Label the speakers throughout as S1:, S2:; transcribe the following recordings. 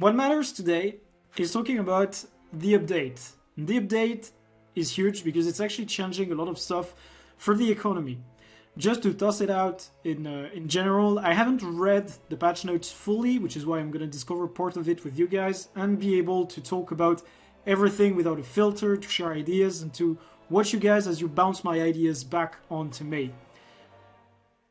S1: what matters today is talking about the update. And the update is huge because it's actually changing a lot of stuff for the economy. Just to toss it out in general, I haven't read the patch notes fully, which is why I'm going to discover part of it with you guys and be able to talk about everything without a filter, to share ideas and to watch you guys as you bounce my ideas back onto me.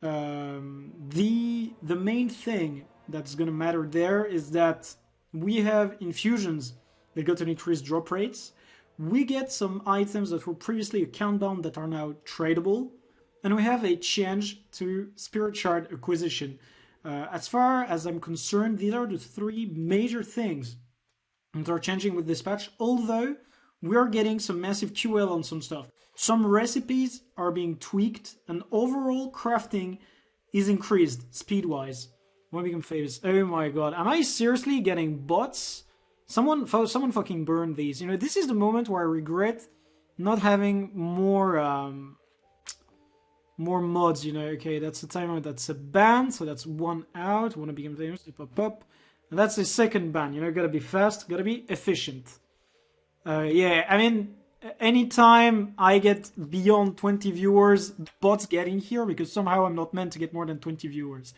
S1: The main thing that's going to matter there is that we have infusions that got an increased drop rates. We get some items that were previously account bound that are now tradable. And we have a change to Spirit Shard acquisition. As far as I'm concerned, these are the three major things that are changing with this patch, although we are getting some massive QL on some stuff. Some recipes are being tweaked, and overall crafting is increased speed-wise. When we become famous. Oh my god, am I seriously getting bots? Someone fucking burned these. You know, this is the moment where I regret not having more mods, you know. Okay, that's a timer, that's a ban, so that's one out. Wanna become famous, pop up. And that's the second ban, you know, gotta be fast, gotta be efficient. Yeah, I mean, anytime I get beyond 20 viewers, the bots get in here because somehow I'm not meant to get more than 20 viewers.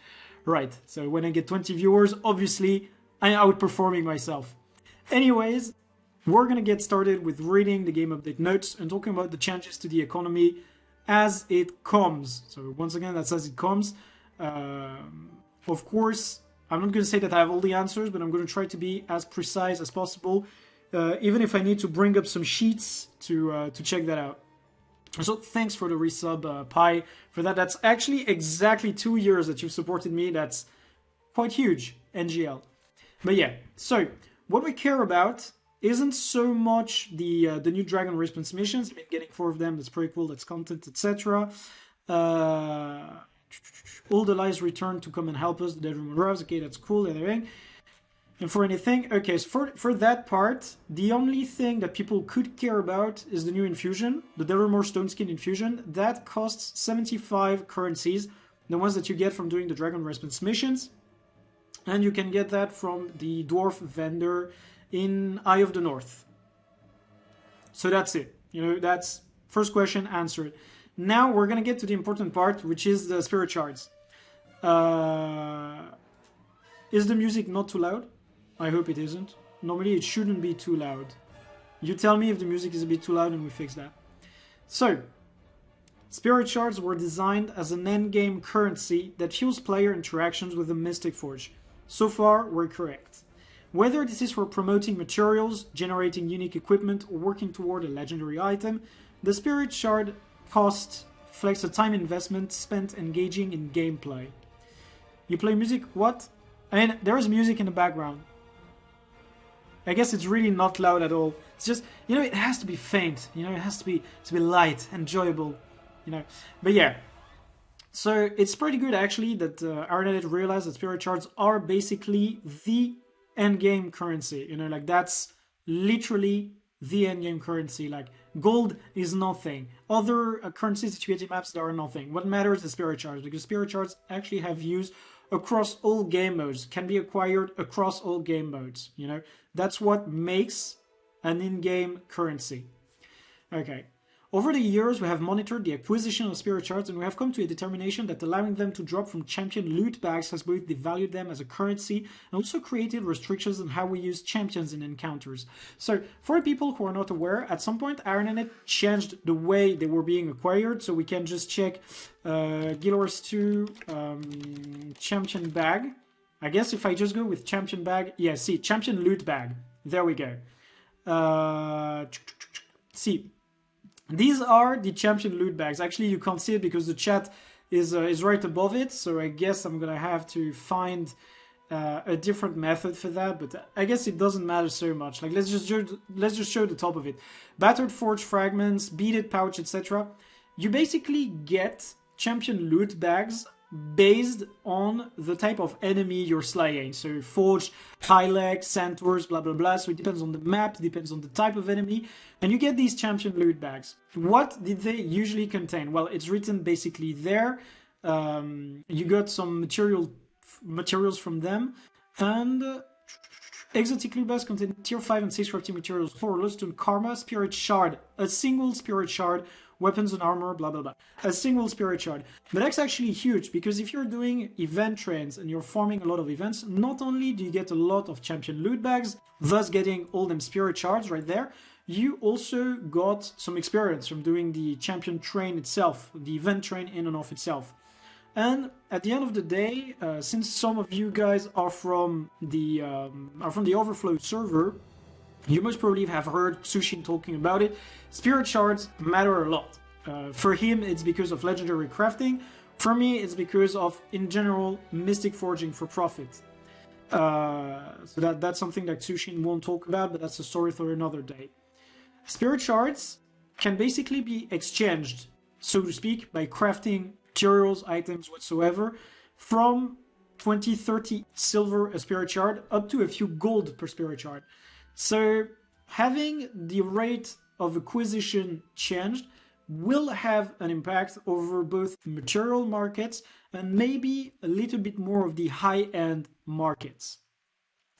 S1: Right, so when I get 20 viewers, obviously I'm outperforming myself. Anyways, we're gonna get started with reading the game update notes and talking about the changes to the economy as it comes. So once again, that's as it comes. Of course, I'm not going to say that I have all the answers, but I'm going to try to be as precise as possible, even if I need to bring up some sheets to check that out. So thanks for the resub, Pi, for that. That's actually exactly 2 years that you've supported me. That's quite huge, NGL. But yeah, so what we care about isn't so much the new Dragon Response missions. I've been getting 4 of them. That's pretty cool. That's content, etc. All the lies return to come and help us. The Dead Room arrives. Okay, that's cool. Everything. And for anything, okay, so for that part, the only thing that people could care about is the new infusion, the Devilmore Stone Skin infusion. That costs 75 currencies, the ones that you get from doing the Dragon Response missions. And you can get that from the dwarf vendor in Eye of the North. So that's it. You know, that's first question answered. Now we're going to get to the important part, which is the Spirit Shards. Is the music not too loud? I hope it isn't. Normally it shouldn't be too loud. You tell me if the music is a bit too loud and we fix that. So, Spirit Shards were designed as an endgame currency that fuels player interactions with the Mystic Forge. So far, we're correct. Whether this is for promoting materials, generating unique equipment, or working toward a legendary item, the Spirit Shard cost reflects a time investment spent engaging in gameplay. You play music? What? I mean, there is music in the background. I guess it's really not loud at all. It's just, you know, it has to be faint. You know, it has to be light, enjoyable. You know, but yeah. So it's pretty good actually that ANet realized that Spirit Shards are basically the endgame currency. You know, like that's literally the endgame currency. Like gold is nothing. Other currencies that you get in maps that are nothing. What matters is Spirit Shards, because Spirit Shards actually have use across all game modes, can be acquired across all game modes. You know, that's what makes an in-game currency. Okay. Over the years, we have monitored the acquisition of Spirit Shards, and we have come to a determination that allowing them to drop from champion loot bags has both devalued them as a currency and also created restrictions on how we use champions in encounters. So, for people who are not aware, at some point, ANet changed the way they were being acquired, so we can just check Guild Wars 2 champion bag. I guess if I just go with champion bag, yeah, see, champion loot bag. There we go. See. These are the champion loot bags. Actually, you can't see it because the chat is right above it. So I guess I'm going to have to find a different method for that. But I guess it doesn't matter so much. Like, let's just show the top of it. Battered forge fragments, beaded pouch, etc. You basically get champion loot bags based on the type of enemy you're slaying. So forged, Hylek, centaurs, blah blah blah. So it depends on the map, it depends on the type of enemy, and you get these champion loot bags. What did they usually contain? Well, it's written basically there. You got some materials from them, and Exotic loot bags contain tier 5 and 6 crafting materials for Lodestone Karma, Spirit Shard, a single Spirit Shard, weapons and armor, blah blah blah. A single Spirit Shard. But that's actually huge, because if you're doing event trains and you're farming a lot of events, not only do you get a lot of champion loot bags, thus getting all them Spirit Shards right there, you also got some experience from doing the champion train itself, the event train in and of itself. And at the end of the day, since some of you guys are from the Overflow server, you most probably have heard Sushin talking about it. Spirit Shards matter a lot. For him, it's because of legendary crafting. For me, it's because of, in general, mystic forging for profit. So that's something that Sushin won't talk about, but that's a story for another day. Spirit Shards can basically be exchanged, so to speak, by crafting materials, items, whatsoever, from 20, 30 silver a Spirit Shard up to a few gold per Spirit Shard. So having the rate of acquisition changed will have an impact over both material markets and maybe a little bit more of the high-end markets.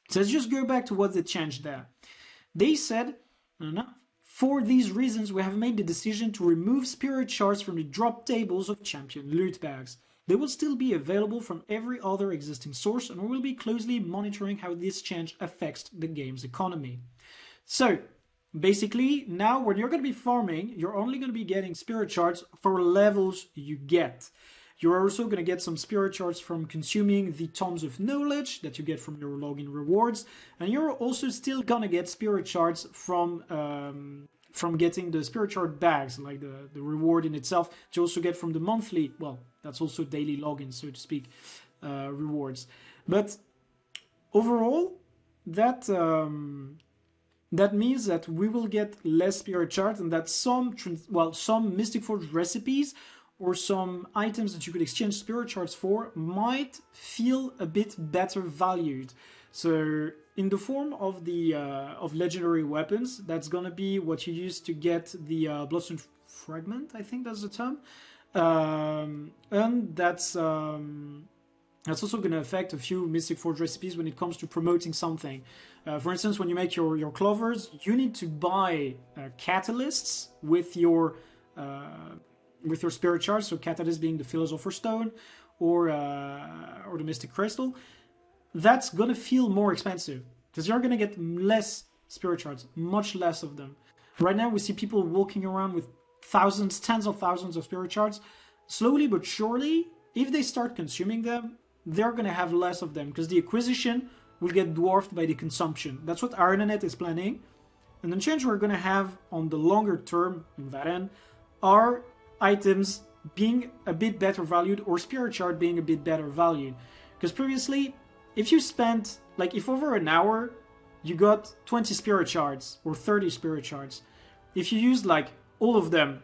S1: So let's just go back to what they changed there. They said, for these reasons, we have made the decision to remove Spirit Shards from the drop tables of champion loot bags. They will still be available from every other existing source, and we will be closely monitoring how this change affects the game's economy. So, basically, now when you're going to be farming, you're only going to be getting Spirit Shards for levels you get. You're also going to get some Spirit Shards from consuming the Tomes of Knowledge that you get from your login rewards, and you're also still going to get Spirit Shards from getting the Spirit Shard bags, like the reward in itself, that you also get from the monthly, well, that's also daily login, so to speak, rewards. But overall, that means that we will get less Spirit Shards, and that some Mystic Forge recipes or some items that you could exchange Spirit Shards for might feel a bit better valued. So in the form of the of legendary weapons, that's gonna be what you use to get the Bloodstone Fragment, I think that's the term, and that's also going to affect a few Mystic Forge recipes when it comes to promoting something. For instance, when you make your clovers, you need to buy catalysts with your Spirit Shards, so catalyst being the Philosopher's Stone or the Mystic Crystal. That's gonna feel more expensive because you're gonna get less Spirit Shards, much less of them. Right now, we see people walking around with thousands, tens of thousands of Spirit Shards. Slowly but surely, if they start consuming them, they're gonna have less of them because the acquisition will get dwarfed by the consumption. That's what ANet is planning. And the change we're gonna have on the longer term, in that end, are items being a bit better valued or Spirit Shard being a bit better valued. Because previously, if you spent, like if over an hour you got 20 Spirit Shards or 30 Spirit Shards, if you used like all of them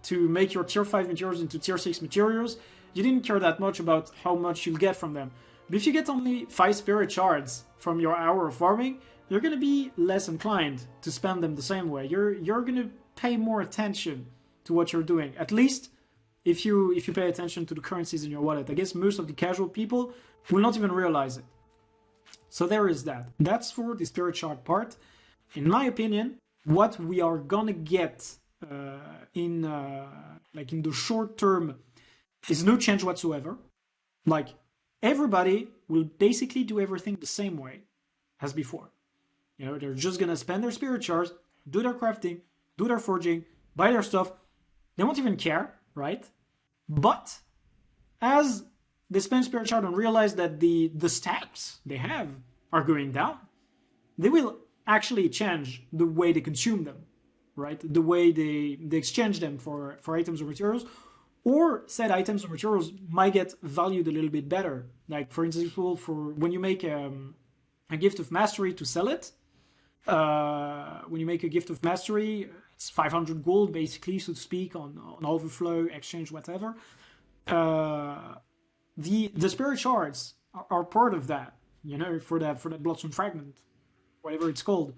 S1: to make your tier 5 materials into tier 6 materials, you didn't care that much about how much you'll get from them. But if you get only 5 Spirit Shards from your hour of farming, you're going to be less inclined to spend them the same way. You're going to pay more attention to what you're doing. At least if you pay attention to the currencies in your wallet. I guess most of the casual people will not even realize it. So there is that. That's for the Spirit Shard part. In my opinion, what we are gonna get in the short term is no change whatsoever. Like everybody will basically do everything the same way as before. You know, they're just gonna spend their Spirit Shards, do their crafting, do their forging, buy their stuff. They won't even care, right? But as they spend Spirit Shard and realize that the stacks they have are going down, they will actually change the way they consume them, right? The way they exchange them for items or materials, or said items or materials might get valued a little bit better. Like for example, for when you make a gift of mastery to sell it, when you make a gift of mastery, it's 500 gold basically, so to speak, on overflow, exchange, whatever. The Spirit Shards are part of that, you know, for that Bloodstone Fragment, whatever it's called.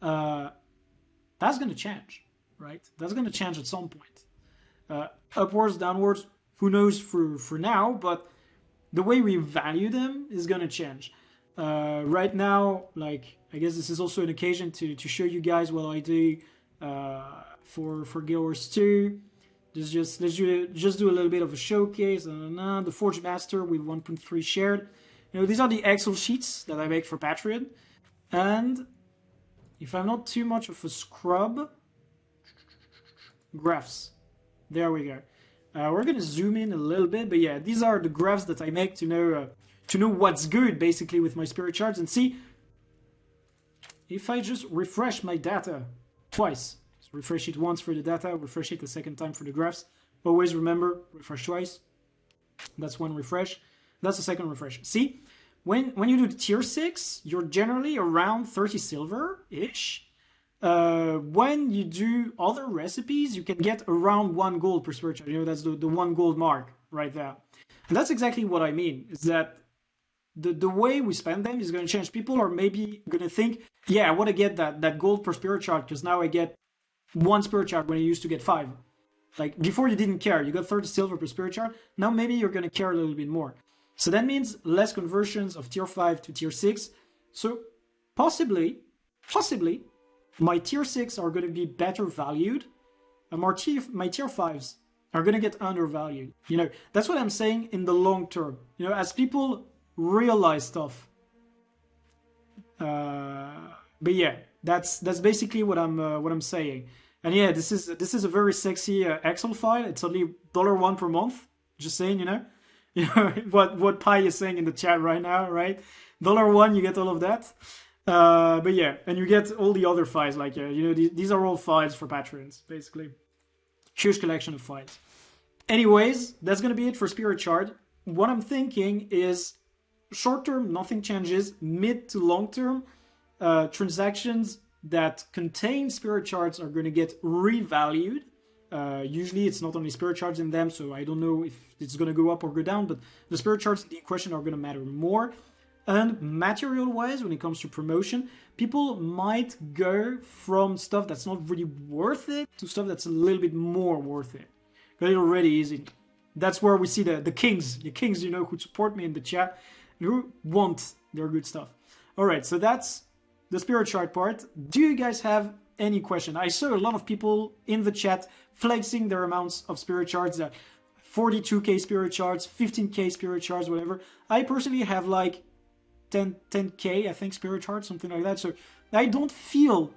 S1: That's going to change, right? That's going to change at some point. Upwards, downwards, who knows for now, but the way we value them is going to change. Right now, like, I guess this is also an occasion to show you guys what I do for Guild Wars 2. Let's just do a little bit of a showcase. The Forge Master with 1.3 shared. You know, these are the Excel sheets that I make for Patreon. And if I'm not too much of a scrub, graphs. There we go. We're gonna zoom in a little bit, but yeah, these are the graphs that I make to know what's good basically with my spirit shards. And see, if I just refresh my data twice, so refresh it once for the data, refresh it a second time for the graphs. Always remember, refresh twice. That's one refresh. That's the second refresh. See, when you do the tier 6, you're generally around 30 silver-ish. When you do other recipes, you can get around 1 gold per spirit shard. You know, that's the 1 gold mark right there. And that's exactly what I mean, is that the way we spend them is going to change. People are maybe going to think, yeah, I want to get that gold per spirit shard because now I get 1 spirit shard when I used to get 5. Like, before you didn't care. You got 30 silver per spirit shard. Now maybe you're going to care a little bit more. So that means less conversions of tier 5 to tier 6. So possibly, my tier 6 are going to be better valued, and my tier 5s are going to get undervalued. You know, that's what I'm saying in the long term. You know, as people realize stuff. But yeah, that's basically what I'm saying. And yeah, this is a very sexy Excel file. It's only $1 per month. Just saying, you know. You know what Pi is saying in the chat right now, right? $1, you get all of that. But yeah, and you get all the other files, like, you know, these are all files for patrons, basically. Huge collection of files. Anyways, that's going to be it for Spirit Shard. What I'm thinking is, short term, nothing changes. Mid to long term, transactions that contain Spirit Shards are going to get revalued. Usually it's not only Spirit Shards in them, so I don't know if it's going to go up or go down, but the Spirit Shards in question are going to matter more. And material-wise, when it comes to promotion, people might go from stuff that's not really worth it to stuff that's a little bit more worth it. But it already is. That's where we see the kings, you know, who support me in the chat, who want their good stuff. All right, so that's the Spirit Shard part. Do you guys have any question? I saw a lot of people in the chat flexing their amounts of Spirit Shards, 42k Spirit Shards, 15k Spirit Shards, whatever. I personally have like 10k, I think, Spirit Shards, something like that. So I don't feel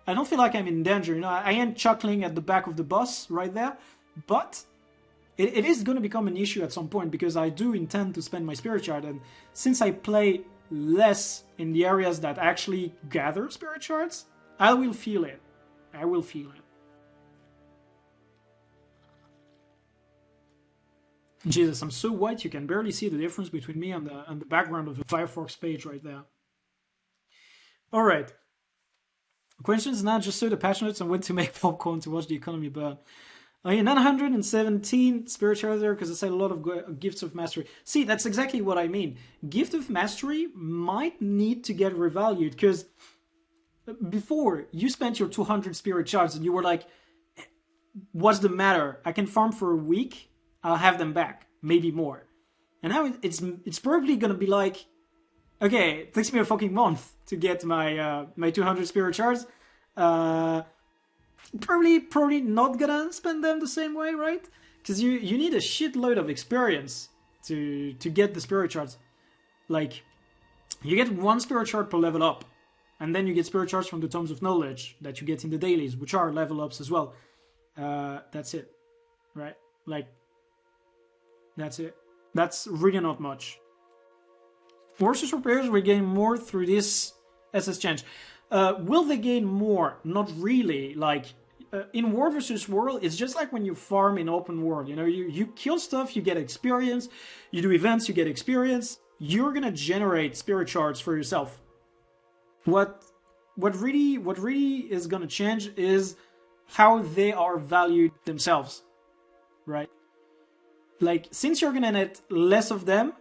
S1: like I'm in danger. You know, I am chuckling at the back of the bus right there, but it is going to become an issue at some point because I do intend to spend my Spirit Shard, and since I play less in the areas that actually gather Spirit Shards, I will feel it. I will feel it. Jesus, I'm so white you can barely see the difference between me and the background of the Firefox page right there. All right. Questions now, just so the passionates and went to make popcorn to watch the economy burn. Oh yeah, 917 Spirit Shards there because I said a lot of Gifts of Mastery. See, that's exactly what I mean. Gift of Mastery might need to get revalued because before you spent your 200 Spirit Shards and you were like, what's the matter? I can farm for a week. I'll have them back, maybe more. And now it's probably gonna be like, okay, it takes me a fucking month to get my my 200 Spirit Shards. Probably not gonna spend them the same way, right? Because you need a shitload of experience to get the Spirit Shards. Like, you get 1 Spirit Shard per level up, and then you get Spirit Shards from the Tomes of Knowledge that you get in the dailies, which are level ups as well. That's it, right? Like, that's it. That's really not much. Forces repairs will gain more through this SS change. Will they gain more? Not really. Like, in War vs. World, it's just like when you farm in open world. You know, you kill stuff, you get experience. You do events, you get experience. You're gonna generate Spirit Shards for yourself. What really is gonna change is how they are valued themselves, right? Like, since you're gonna net less of them,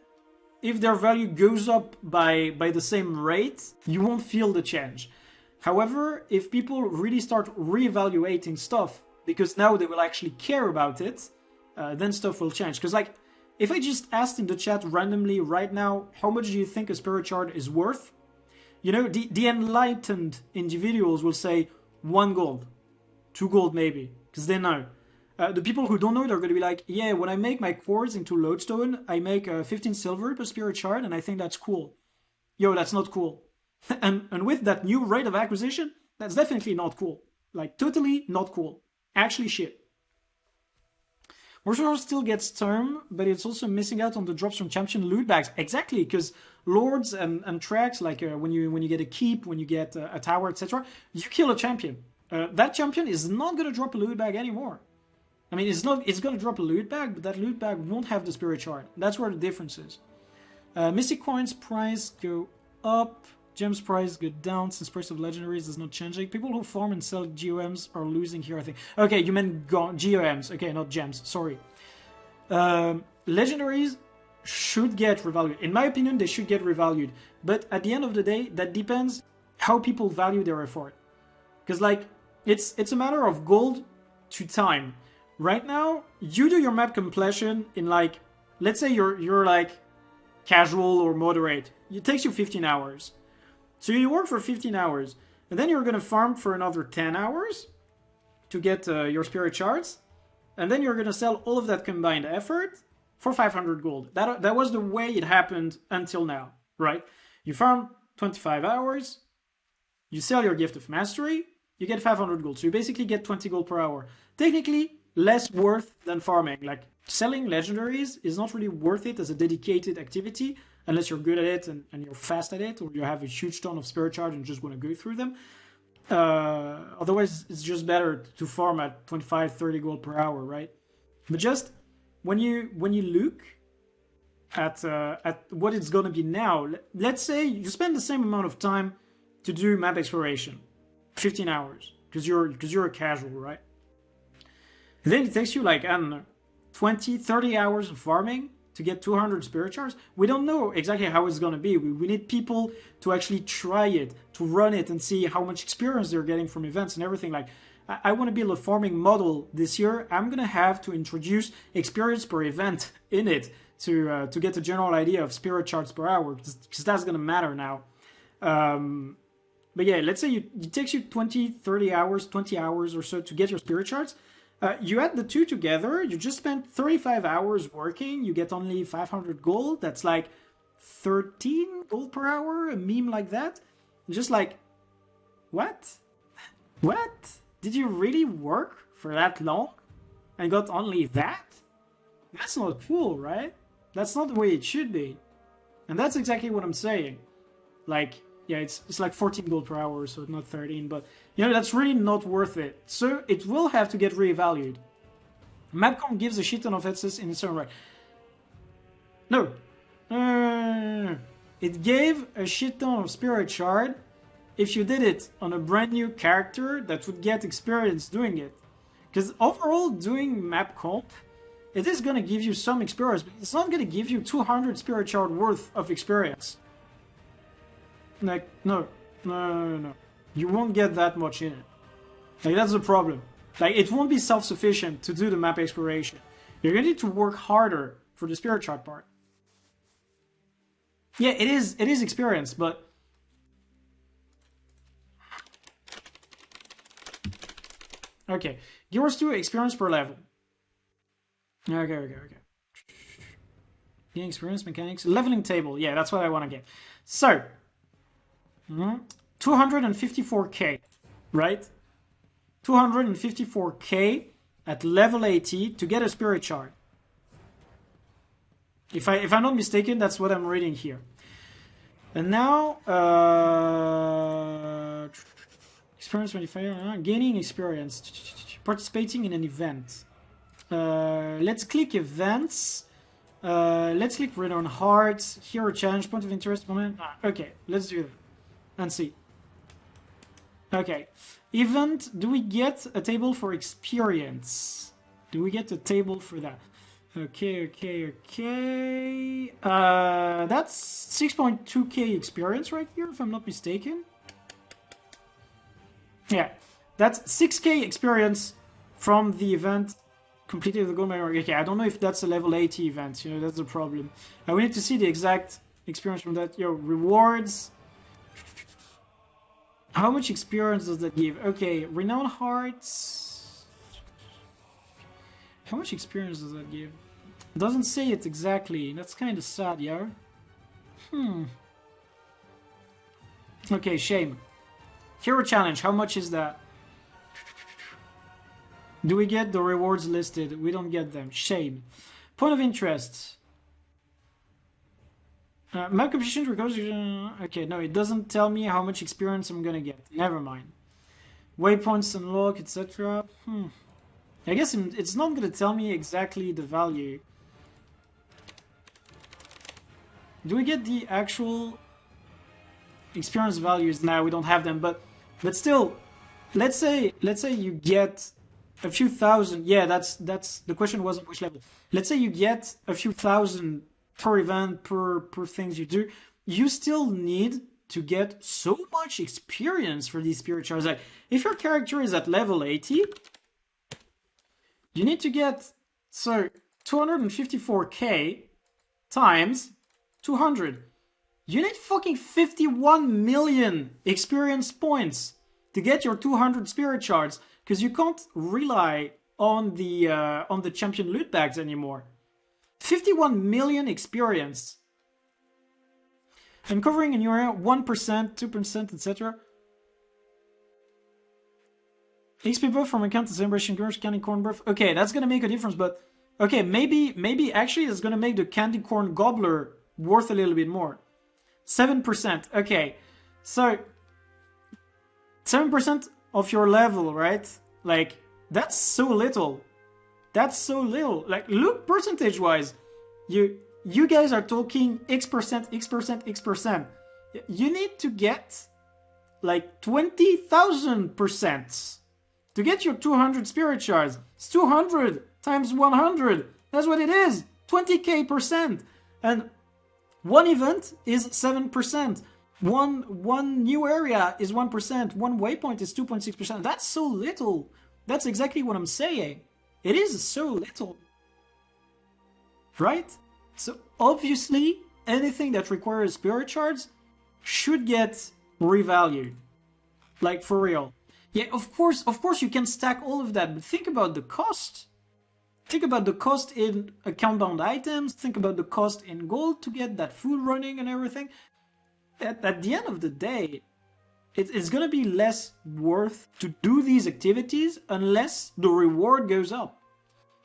S1: if their value goes up by the same rate, you won't feel the change. However, if people really start reevaluating stuff, because now they will actually care about it, then stuff will change. Because, like, if I just asked in the chat randomly right now, how much do you think a spirit shard is worth? You know, the enlightened individuals will say 1 gold, 2 gold maybe, because they know. The people who don't know, they're going to be like, yeah, when I make my quartz into lodestone, I make 15 silver per spirit shard, and I think that's cool. Yo, that's not cool. and with that new rate of acquisition, that's definitely not cool. Like, totally not cool. Actually shit. Warsaw still gets term, but it's also missing out on the drops from champion loot bags. Exactly, because lords and tracks, like when you get a keep, when you get a tower, etc., you kill a champion. That champion is not going to drop a loot bag anymore. I mean, it's going to drop a loot bag, but that loot bag won't have the spirit shard. That's where the difference is. Mystic coins price go up. Gems price go down since price of legendaries is not changing. People who farm and sell GOMs are losing here, I think. Okay, you meant GOMs. Okay, not gems. Sorry. Legendaries should get revalued. In my opinion, they should get revalued. But at the end of the day, that depends how people value their effort. Because, like, it's a matter of gold to time. Right now, you do your map completion in, like, let's say you're like casual or moderate. It takes you 15 hours. So you work for 15 hours, and then you're going to farm for another 10 hours to get your spirit shards, and then you're going to sell all of that combined effort for 500 gold. That was the way it happened until now, right? You farm 25 hours, you sell your Gift of Mastery, you get 500 gold. So you basically get 20 gold per hour. Technically, less worth than farming. Like, selling legendaries is not really worth it as a dedicated activity, unless you're good at it and you're fast at it, or you have a huge ton of spirit charge and just want to go through them. Otherwise, it's just better to farm at 25, 30 gold per hour, right? But just when you look at what it's going to be now, let's say you spend the same amount of time to do map exploration, 15 hours, because you're a casual, right? And then it takes you like, I don't know, 20, 30 hours of farming to get 200 spirit shards. We don't know exactly how it's going to be. We need people to actually try it, to run it and see how much experience they're getting from events and everything. Like, I want to build a farming model this year. I'm going to have to introduce experience per event in it to get a general idea of spirit shards per hour, because that's going to matter now. But yeah, let's say it takes you 20, 30 hours, 20 hours or so to get your spirit shards. You add the two together, you just spent 35 hours working, you get only 500 gold. That's like 13 gold per hour, a meme like that. Just like, what? What? Did you really work for that long and got only that? That's not cool, right? That's not the way it should be. And that's exactly what I'm saying. Like, yeah, it's like 14 gold per hour, so not 13, but you know, that's really not worth it. So it will have to get reevaluated. Mapcom gives a shit ton of access in its own right. No. It gave a shit ton of spirit shard if you did it on a brand new character that would get experience doing it. Because overall, doing map comp, it is going to give you some experience, but it's not going to give you 200 spirit shard worth of experience. Like, no. You won't get that much in it. Like, that's the problem. Like, it won't be self-sufficient to do the map exploration. You're going to need to work harder for the spirit shard part. Yeah, it is experience, but... Okay. Gears 2, experience per level. Okay. Gain experience, mechanics, leveling table. Yeah, that's what I want to get. So... 254k, right? 254k at level 80 to get a spirit shard. If I'm not mistaken, that's what I'm reading here. And now, experience modifier, gaining experience, participating in an event. Let's click events. Let's click read on hearts. Hero challenge, point of interest, moment. Okay, let's do that. And see. Okay. Event, do we get a table for experience? Do we get a table for that? Okay. That's 6.2k experience right here, if I'm not mistaken. Yeah. That's 6k experience from the event completed the gold medal. Okay, I don't know if that's a level 80 event. You know, that's the problem. And we need to see the exact experience from that. Yo, rewards. How much experience does that give? Okay, renowned hearts. How much experience does that give? It doesn't say it exactly. That's kind of sad, yo. Okay, shame. Hero challenge. How much is that? Do we get the rewards listed? We don't get them. Shame. Point of interest. Map competition requires... okay, no, it doesn't tell me how much experience I'm gonna get. Never mind. Waypoints unlock, etc. I guess it's not gonna tell me exactly the value. Do we get the actual experience values? Now we don't have them, but still, let's say you get a few thousand. Yeah, that's the question wasn't which level. Let's say you get a few thousand per event, per things you do. You still need to get so much experience for these spirit shards. Like, if your character is at level 80, you need to get 254k times 200. You need fucking 51 million experience points to get your 200 spirit shards, because you can't rely on the champion loot bags anymore. 51 million experience. Uncovering in your area 1%, 2%, etc. XP buff from account to celebration girls, candy corn buff. Okay, that's gonna make a difference, but okay, maybe actually it's gonna make the candy corn gobbler worth a little bit more. 7%. Okay, so 7% of your level, right? Like, that's so little. That's so little. Like, look percentage-wise. You guys are talking X%, X%, X%. You need to get like 20,000% to get your 200 spirit shards. It's 200 times 100. That's what it is. 20k%. And one event is 7%. One new area is 1%. One waypoint is 2.6%. That's so little. That's exactly what I'm saying. It is so little. Right? So obviously, anything that requires spirit shards should get revalued. Like, for real. Yeah, of course you can stack all of that, but think about the cost. Think about the cost in account-bound items. Think about the cost in gold to get that food running and everything. At the end of the day, it's going to be less worth to do these activities unless the reward goes up.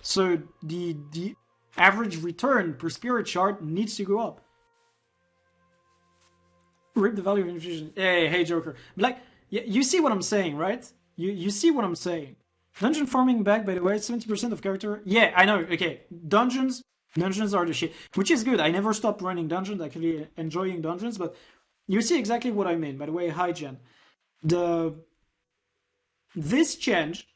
S1: So the average return per spirit shard needs to go up. Rip the value of infusion. Hey, Joker. But like, you see what I'm saying, right? You see what I'm saying. Dungeon farming back, by the way, 70% of character. Yeah, I know. Okay, dungeons are the shit, which is good. I never stopped running dungeons. Actually, enjoying dungeons, but you see exactly what I mean. By the way, hi Jen. This change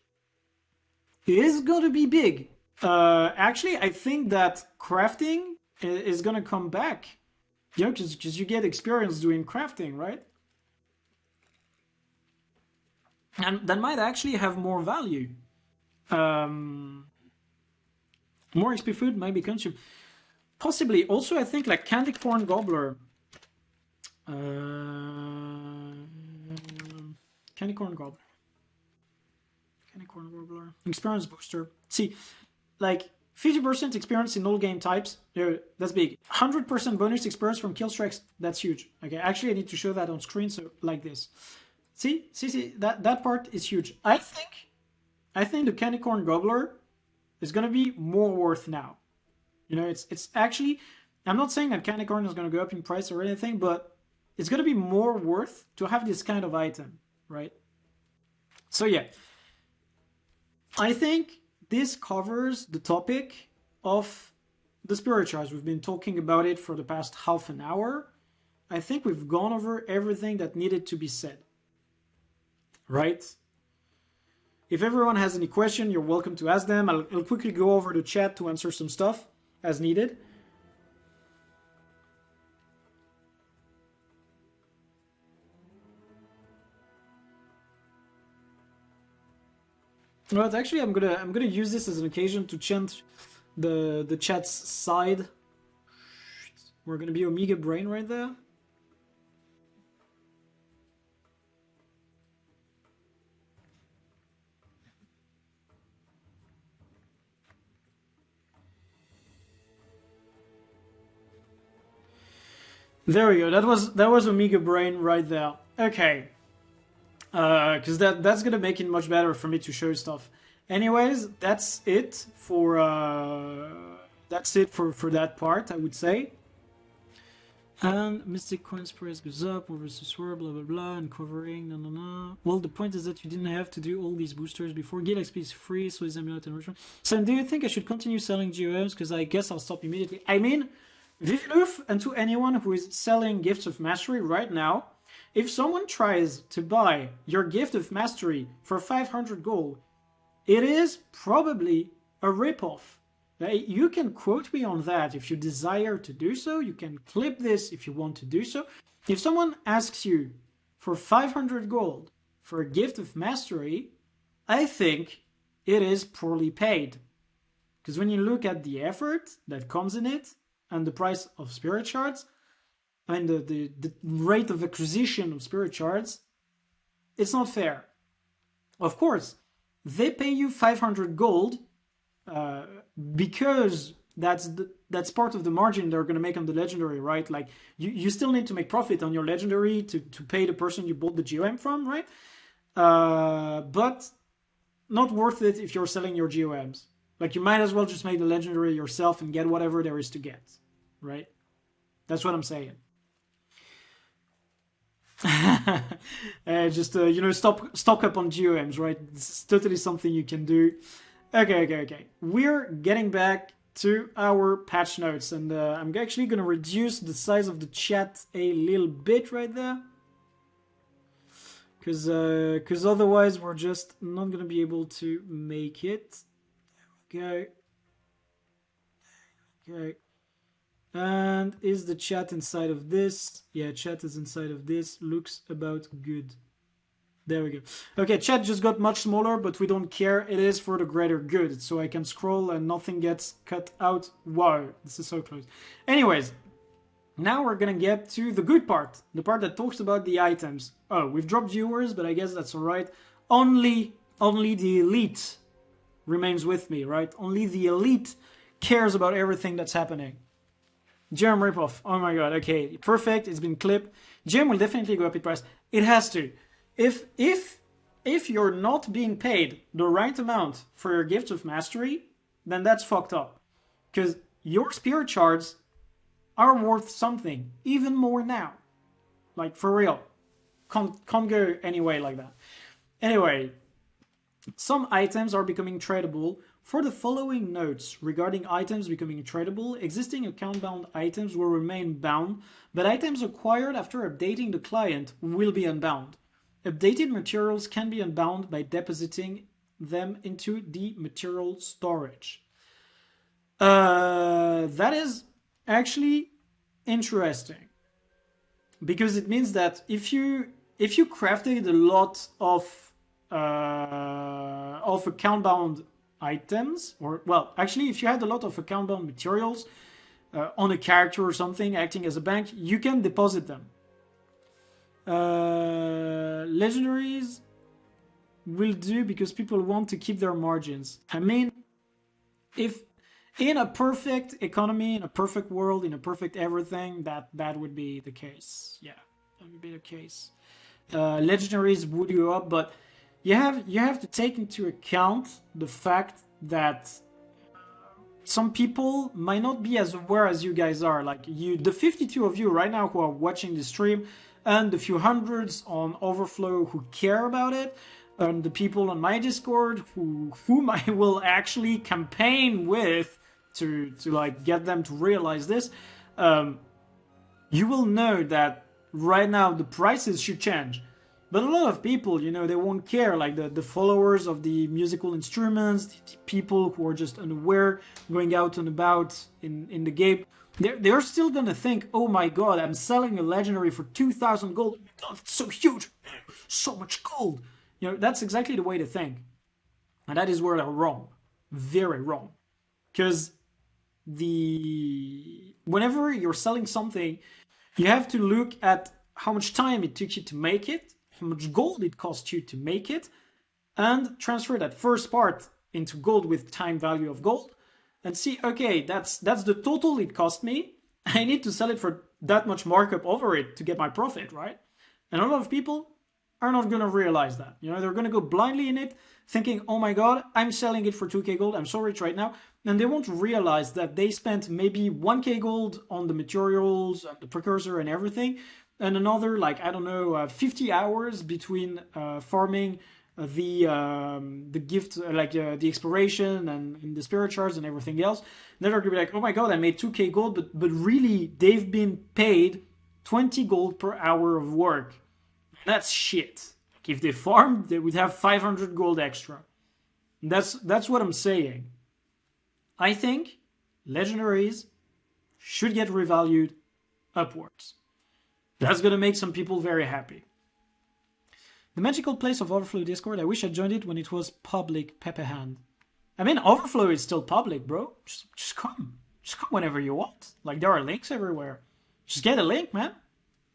S1: is going to be big. Actually, I think that crafting is going to come back. You know, because you get experience doing crafting, right? And that might actually have more value. More XP food might be consumed. Possibly. Also, I think like candy corn gobbler. Candy corn gobbler. Candy corn gobbler. Experience booster. See, like 50% experience in all game types. That's big. 100% bonus experience from kill strikes. That's huge. Okay, actually I need to show that on screen. So like this. See, that part is huge. I think the candy corn gobbler is gonna be more worth now. You know, it's actually, I'm not saying that candy corn is gonna go up in price or anything, but it's gonna be more worth to have this kind of item, right? So yeah, I think this covers the topic of the spirit shards. We've been talking about it for the past half an hour. I think we've gone over everything that needed to be said. Right? If everyone has any question, you're welcome to ask them. I'll quickly go over the chat to answer some stuff as needed. But actually, I'm gonna use this as an occasion to change the chat's side. We're gonna be Omega Brain right there. There we go. That was Omega Brain right there. Okay. Because that's gonna make it much better for me to show stuff. Anyways, that's it for that part, I would say. And Mystic Coins price goes up, over versus swirl, blah blah blah, and covering, no no no. Well, the point is that you didn't have to do all these boosters before. Guild XP is free, so is Amulet and Richmond. So do you think I should continue selling GOMs? Because I guess I'll stop immediately. I mean, Vivlouf, and to anyone who is selling Gifts of Mastery right now, if someone tries to buy your Gift of Mastery for 500 gold, it is probably a ripoff. You can quote me on that if you desire to do so. You can clip this if you want to do so. If someone asks you for 500 gold for a Gift of Mastery, I think it is poorly paid. Because when you look at the effort that comes in it and the price of Spirit Shards, and the rate of acquisition of Spirit Shards, it's not fair. Of course, they pay you 500 gold because that's part of the margin they're going to make on the legendary, right? Like, you still need to make profit on your legendary to pay the person you bought the GOM from, right? But not worth it if you're selling your GOMs. Like, you might as well just make the legendary yourself and get whatever there is to get, right? That's what I'm saying. Just stock up on GOMs, right? It's totally something you can do. Okay. We're getting back to our patch notes, and I'm actually gonna reduce the size of the chat a little bit right there, because otherwise we're just not gonna be able to make it. There we go. Okay. And is the chat inside of this? Yeah, chat is inside of this. Looks about good. There we go. Okay, chat just got much smaller, but we don't care. It is for the greater good. So I can scroll and nothing gets cut out. Wow, this is so close. Anyways, now we're gonna get to the good part. The part that talks about the items. Oh, we've dropped viewers, but I guess that's alright. Only the elite remains with me, right? Only the elite cares about everything that's happening. Gem ripoff. Oh my god. Okay, perfect. It's been clipped. Gem will definitely go up in price. It has to. If you're not being paid the right amount for your Gift of Mastery, then that's fucked up. Because your Spirit Shards are worth something, even more now. Like, for real. Can't go any way like that. Anyway, some items are becoming tradable. For the following notes regarding items becoming tradable, existing account-bound items will remain bound, but items acquired after updating the client will be unbound. Updated materials can be unbound by depositing them into the material storage. That is actually interesting, because it means that if you crafted a lot of account-bound items, or well, actually, if you had a lot of account-bound materials on a character or something acting as a bank, you can deposit them. Legendaries will do because people want to keep their margins. I mean, if in a perfect economy, in a perfect world, in a perfect everything, that would be the case. Yeah, that would be the case. Legendaries would go up, but you have to take into account the fact that some people might not be as aware as you guys are. Like the 52 of you right now who are watching the stream, and the few hundreds on Overflow who care about it, and the people on my Discord whom I will actually campaign with to like get them to realize this. You will know that right now the prices should change. But a lot of people, they won't care, like the followers of the musical instruments, the people who are just unaware, going out and about in the game, they're still gonna think, oh my god, I'm selling a legendary for 2,000 gold. Oh my god, it's so huge, so much gold. That's exactly the way to think. And that is where they're wrong. Very wrong. Because whenever you're selling something, you have to look at how much time it took you to make it, how much gold it cost you to make it, and transfer that first part into gold with time value of gold, and see, okay, that's the total it cost me. I need to sell it for that much markup over it to get my profit, right? And a lot of people are not going to realize that. You know, they're going to go blindly in it, thinking, oh my god, I'm selling it for 2k gold, I'm so rich right now. And they won't realize that they spent maybe 1k gold on the materials, the precursor and everything, and another, like, I don't know, 50 hours between farming the gift, the exploration and the spirit shards and everything else. Then they're going to be like, oh my god, I made 2k gold, but really, they've been paid 20 gold per hour of work. That's shit. Like, if they farmed, they would have 500 gold extra. And that's what I'm saying. I think legendaries should get revalued upwards. That's gonna make some people very happy. The magical place of Overflow Discord, I wish I joined it when it was public, Pepe Hand. I mean, Overflow is still public, bro. Just come. Just come whenever you want. Like, there are links everywhere. Just get a link, man.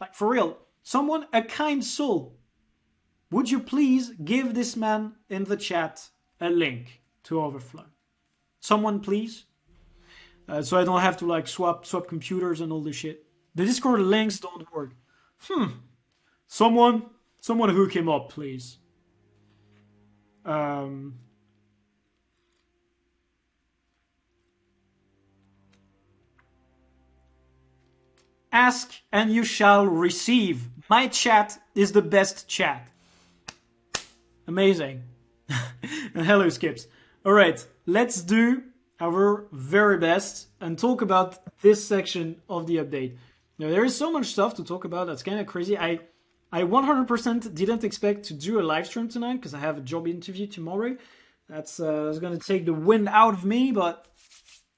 S1: Like, for real. Someone, a kind soul, would you please give this man in the chat a link to Overflow? Someone, please. So I don't have to, like, swap computers and all this shit. The Discord links don't work. Someone hook him up, please. Ask and you shall receive. My chat is the best chat. Amazing. And hello, Skips. Alright, let's do our very best and talk about this section of the update. Now, there is so much stuff to talk about that's kind of crazy. I 100% didn't expect to do a live stream tonight because I have a job interview tomorrow. That's going to take the wind out of me, but,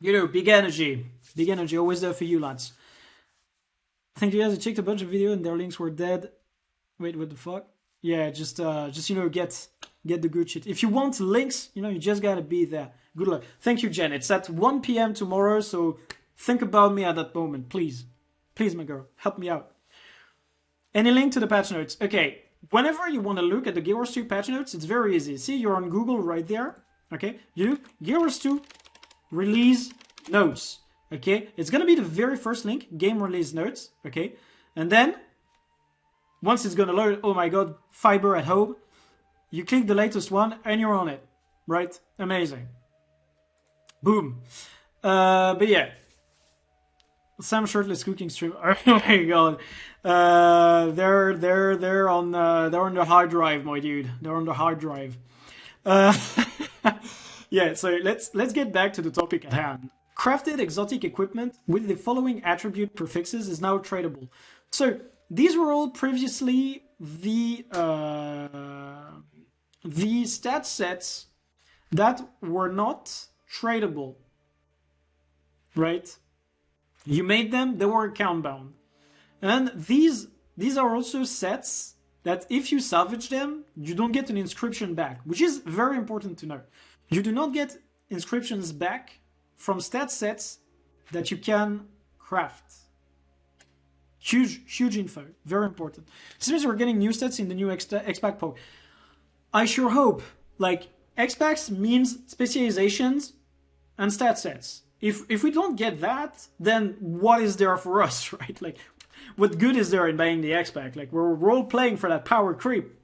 S1: you know, big energy. Big energy, always there for you, lads. I think you guys checked a bunch of videos and their links were dead. Wait, what the fuck? Yeah, just you know, get the good shit. If you want links, you know, you just gotta be there. Good luck. Thank you, Jen. It's at 1 p.m. tomorrow, so think about me at that moment, please. Please, my girl, help me out. Any link to the patch notes? Okay, whenever you want to look at the Gears 2 patch notes, it's very easy. See, you're on Google right there. Okay, you Gears 2 release notes. Okay, it's gonna be the very first link, game release notes. Okay, and then once it's gonna load, oh my god, fiber at home, you click the latest one and you're on it, right? Amazing. Boom. But yeah, Sam shirtless cooking stream. Oh my god, they're on the hard drive, my dude. They're on the hard drive. Yeah, so let's get back to the topic at hand. Crafted exotic equipment with the following attribute prefixes is now tradable. So these were all previously the stat sets that were not tradable, right? You made them, they were account bound. And these are also sets that if you salvage them, you don't get an inscription back, which is very important to know. You do not get inscriptions back from stat sets that you can craft. Huge info. Very important. This means we're getting new stats in the new X-Pack poke. I sure hope. Like, X-Packs means specializations and stat sets. If we don't get that, then what is there for us, right? Like, what good is there in buying the X-Pack? Like, we're all playing for that power creep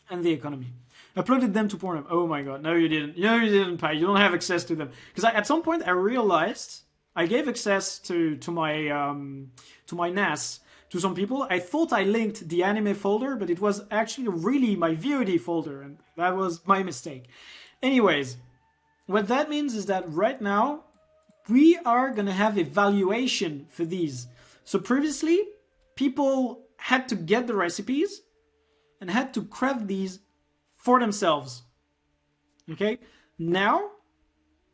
S1: and the economy. Uploaded them to Pornhub. Oh my god, no you didn't. No you didn't, Pi. You don't have access to them. Because at some point I realized I gave access to my NAS to some people. I thought I linked the anime folder, but it was actually really my VOD folder, and that was my mistake. Anyways, what that means is that right now we are gonna have evaluation for these. So previously, people had to get the recipes and had to craft these for themselves. Okay? Now,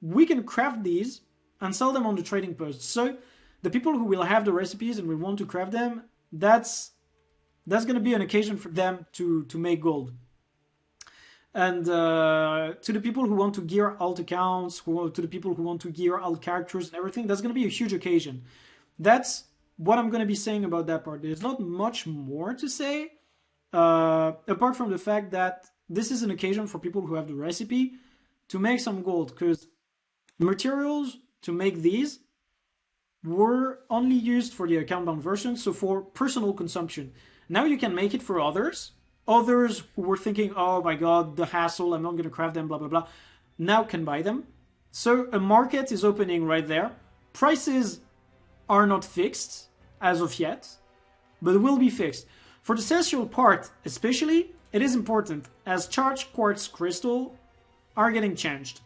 S1: we can craft these and sell them on the trading post. So, the people who will have the recipes and will want to craft them, that's going to be an occasion for them to make gold. And to the people who want to gear alt accounts, to the people who want to gear alt characters and everything, that's going to be a huge occasion. That's what I'm going to be saying about that part. There's not much more to say, apart from the fact that this is an occasion for people who have the recipe to make some gold, because materials to make these were only used for the account-bound version, so for personal consumption. Now you can make it for others. Others who were thinking, oh my god, the hassle, I'm not going to craft them, blah, blah, blah, now can buy them. So a market is opening right there. Prices are not fixed as of yet, but will be fixed. For the celestial part especially, it is important, as charged quartz crystal are getting changed.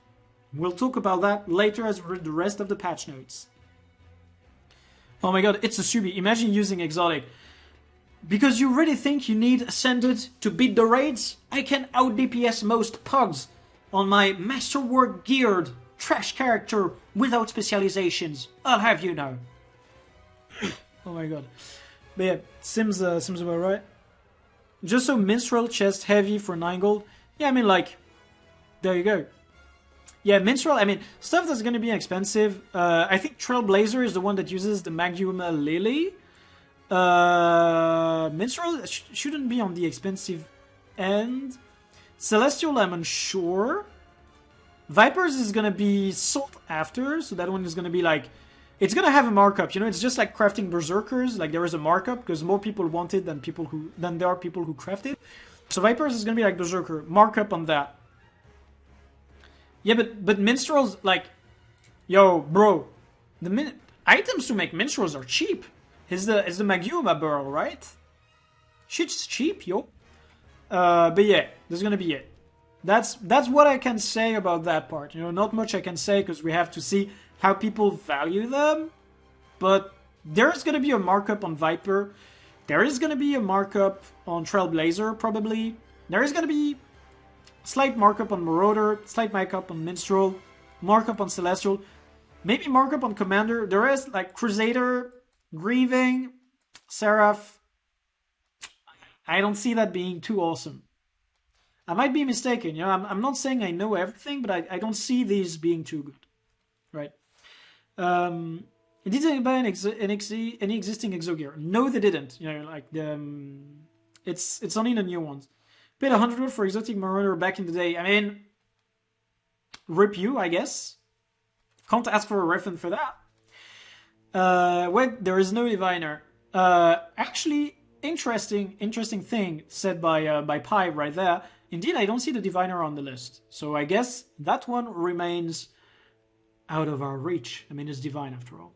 S1: We'll talk about that later as we read the rest of the patch notes. Oh my god, it's a subi. Imagine using exotic. Because you really think you need Ascended to beat the raids? I can out DPS most pugs on my masterwork geared trash character without specializations. I'll have you know. Oh my god. But yeah, seems about right. Just so minstrel chest heavy for 9 gold. Yeah, I mean, like, there you go. Yeah, minstrel, I mean, stuff that's going to be expensive. I think Trailblazer is the one that uses the Maguma Lily. Minstrel shouldn't be on the expensive end. Celestial, I'm unsure. Vipers is going to be sought after, so that one is going to be like... It's going to have a markup, you know, it's just like crafting Berserkers, like there is a markup, because more people want it than there are people who craft it. So Vipers is going to be like Berserker, markup on that. Yeah, but Minstrels, like... Yo, bro, the items to make Minstrels are cheap. It's the Maguma Burl, right? Shit's cheap, yo. But yeah, that's gonna be it. That's what I can say about that part. You know, not much I can say because we have to see how people value them. But there's gonna be a markup on Viper. There is gonna be a markup on Trailblazer, probably. There is gonna be slight markup on Marauder, slight markup on Minstrel, markup on Celestial, maybe markup on Commander. There is like Crusader, Grieving, Seraph. I don't see that being too awesome. I might be mistaken, you know, I'm not saying I know everything, but I don't see these being too good, right? Did they buy any existing exo gear? No, they didn't. You know, like it's only the new ones. Paid 100 for exotic marauder back in the day. I mean, rip you, I guess. Can't ask for a refund for that. Wait, there is no diviner. Actually, interesting thing said by Pi right there. Indeed, I don't see the diviner on the list. So I guess that one remains out of our reach. I mean, it's divine after all.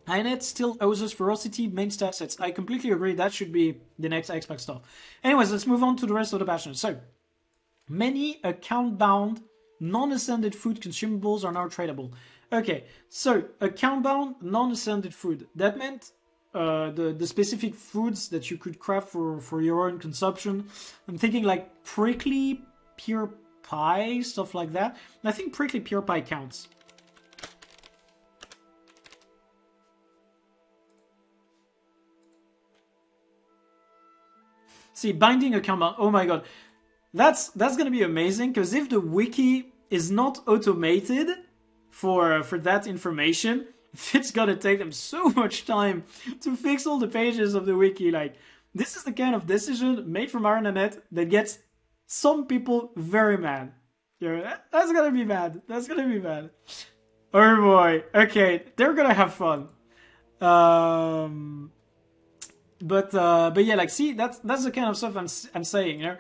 S1: ANet still owes us ferocity, main stat sets. I completely agree. That should be the next X-Pack stuff. Anyways, let's move on to the rest of the passions. So, many account-bound, non-ascended food consumables are now tradable. Okay, so account-bound, non-ascended food. That meant the specific foods that you could craft for your own consumption. I'm thinking like prickly pure pie, stuff like that. And I think prickly pure pie counts. See, binding account-bound. Oh my god. That's gonna be amazing, because if the wiki is not automated for that information, it's gonna take them so much time to fix all the pages of the wiki. Like, this is the kind of decision made from ANet that gets some people very mad. Yeah, that's gonna be bad. That's gonna be bad. Oh boy. Okay, they're gonna have fun. But yeah, like, see, that's the kind of stuff I'm saying, you know.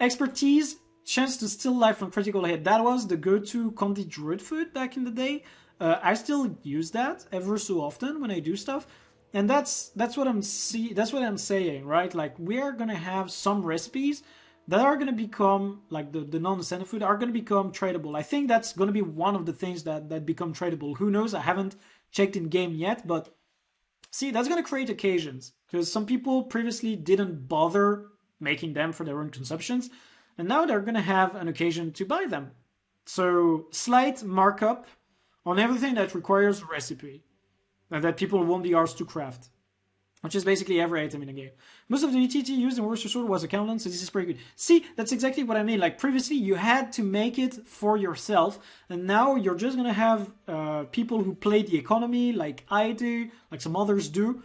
S1: Expertise, chance to steal life from critical hit. That was the go-to Condi Druid food back in the day. I still use that ever so often when I do stuff, and that's what I'm saying, right? Like, we are gonna have some recipes that are gonna become like the non-ascended food are gonna become tradable. I think that's gonna be one of the things that become tradable. Who knows? I haven't checked in game yet, but see, that's gonna create occasions, because some people previously didn't bother making them for their own consumptions, and now they're gonna have an occasion to buy them. So slight markup on everything that requires a recipe and that people won't be asked to craft. which is basically every item in the game. Most of the utility used in Warrior Sword was accountant, so this is pretty good. See, that's exactly what I mean. Like, previously, you had to make it for yourself, and now you're just gonna have people who play the economy, like I do, like some others do,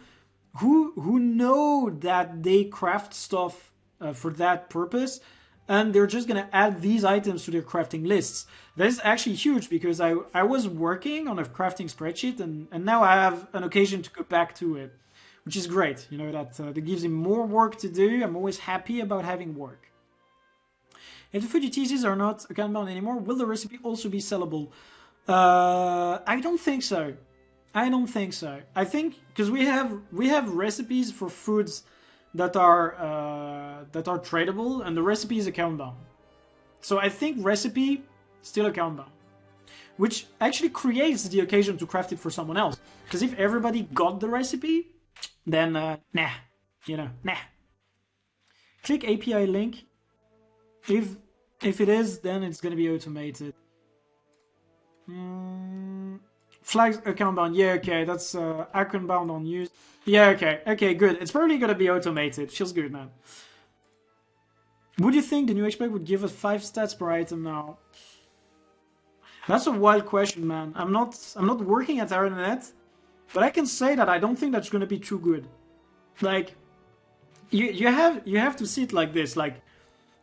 S1: who know that they craft stuff for that purpose, and they're just gonna add these items to their crafting lists. That is actually huge, because I was working on a crafting spreadsheet, and now I have an occasion to go back to it, which is great. You know, that gives him more work to do. I'm always happy about having work. If the food utilities are not account bound anymore, will the recipe also be sellable? I don't think so. I don't think so. I think because we have recipes for foods that are tradable, and the recipe is account bound. So I think recipe still account bound, which actually creates the occasion to craft it for someone else. Because if everybody got the recipe, then nah, you know, nah. Click API link. If it is, then it's gonna be automated. Flags account bound. Yeah, okay, that's account bound on use. Yeah, okay, good. It's probably gonna be automated. Feels good, man. Would you think the new expect would give us 5 stats per item now? That's a wild question, man. I'm not working at ANet, but I can say that I don't think that's gonna be too good. Like, you have to see it like this. Like,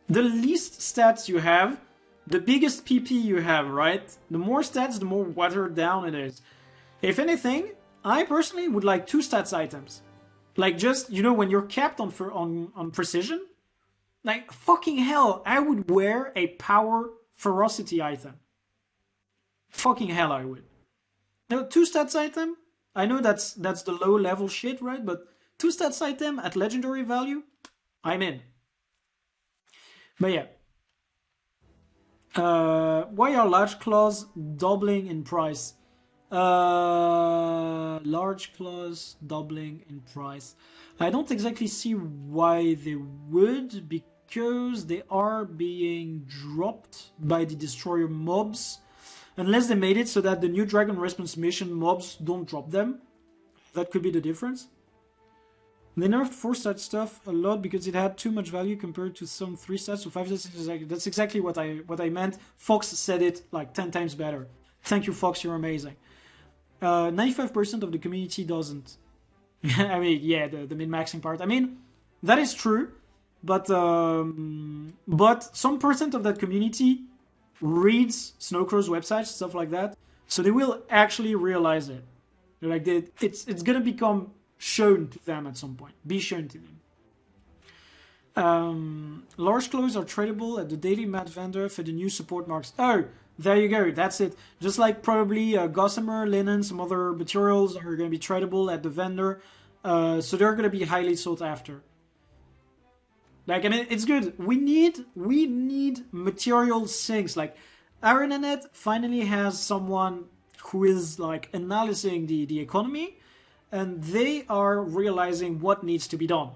S1: the least stats you have, the biggest PP you have, right? The more stats, the more watered down it is. If anything, I personally would like 2 stats items. Like, just, you know, when you're capped on precision, like, fucking hell, I would wear a power ferocity item. Fucking hell, I would. Now, 2 stats item, I know that's the low level shit, right? But 2 stats item at legendary value, I'm in. But yeah. Why are large claws doubling in price? Large claws doubling in price. I don't exactly see why they would, because they are being dropped by the destroyer mobs. Unless they made it so that the new Dragon Response mission mobs don't drop them. That could be the difference. They nerfed 4-stat stuff a lot because it had too much value compared to some 3-stats, so 5 stats. That's exactly what I meant. Fox said it like 10 times better. Thank you, Fox, you're amazing. 95% of the community doesn't. I mean, yeah, the min-maxing part. I mean, that is true, but some percent of that community reads Snowcrow's website, stuff like that, so they will actually realize it. Like, it's gonna become shown to them at some point. Be shown to them. Large clothes are tradable at the daily mat vendor for the new support marks. Oh, there you go. That's it. Just like probably gossamer, linen, some other materials are going to be tradable at the vendor. So they're going to be highly sought after. Like, I mean, it's good. We need material sinks. Like, ANet finally has someone who is like analyzing the economy, and they are realizing what needs to be done.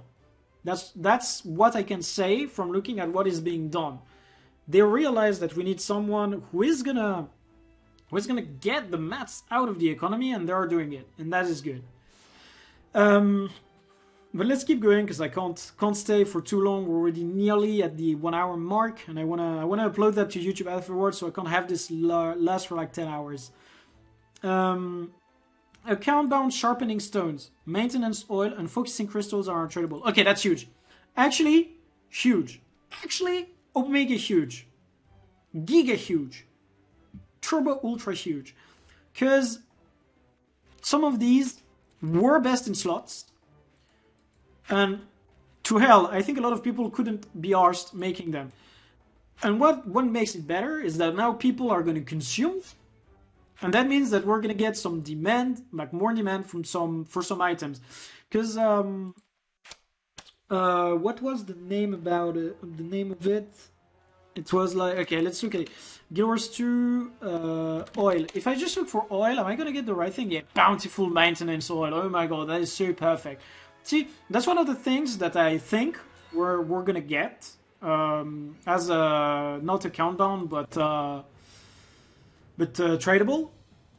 S1: That's what I can say from looking at what is being done. They realize that we need someone who is gonna get the mats out of the economy, and they are doing it, and that is good. But let's keep going because I can't stay for too long. We're already nearly at the 1 hour mark, and I wanna upload that to YouTube afterwards, so I can't have this last for like 10 hours. Account-bound sharpening stones, maintenance oil, and focusing crystals are untradeable. Okay, that's huge. Actually, huge. Actually, omega huge. Giga huge. Turbo ultra huge. Because some of these were best in slots. And to hell, I think a lot of people couldn't be arsed making them. And what makes it better is that now people are going to consume. And that means that we're gonna get some demand, like more demand for some items, because what was the name about it? The name of it? It was like, okay, let's look at it. GW2 oil. If I just look for oil, am I gonna get the right thing? Yeah, Bountiful Maintenance Oil. Oh my god, that is so perfect. See, that's one of the things that I think we're gonna get as a not a countdown, but tradable,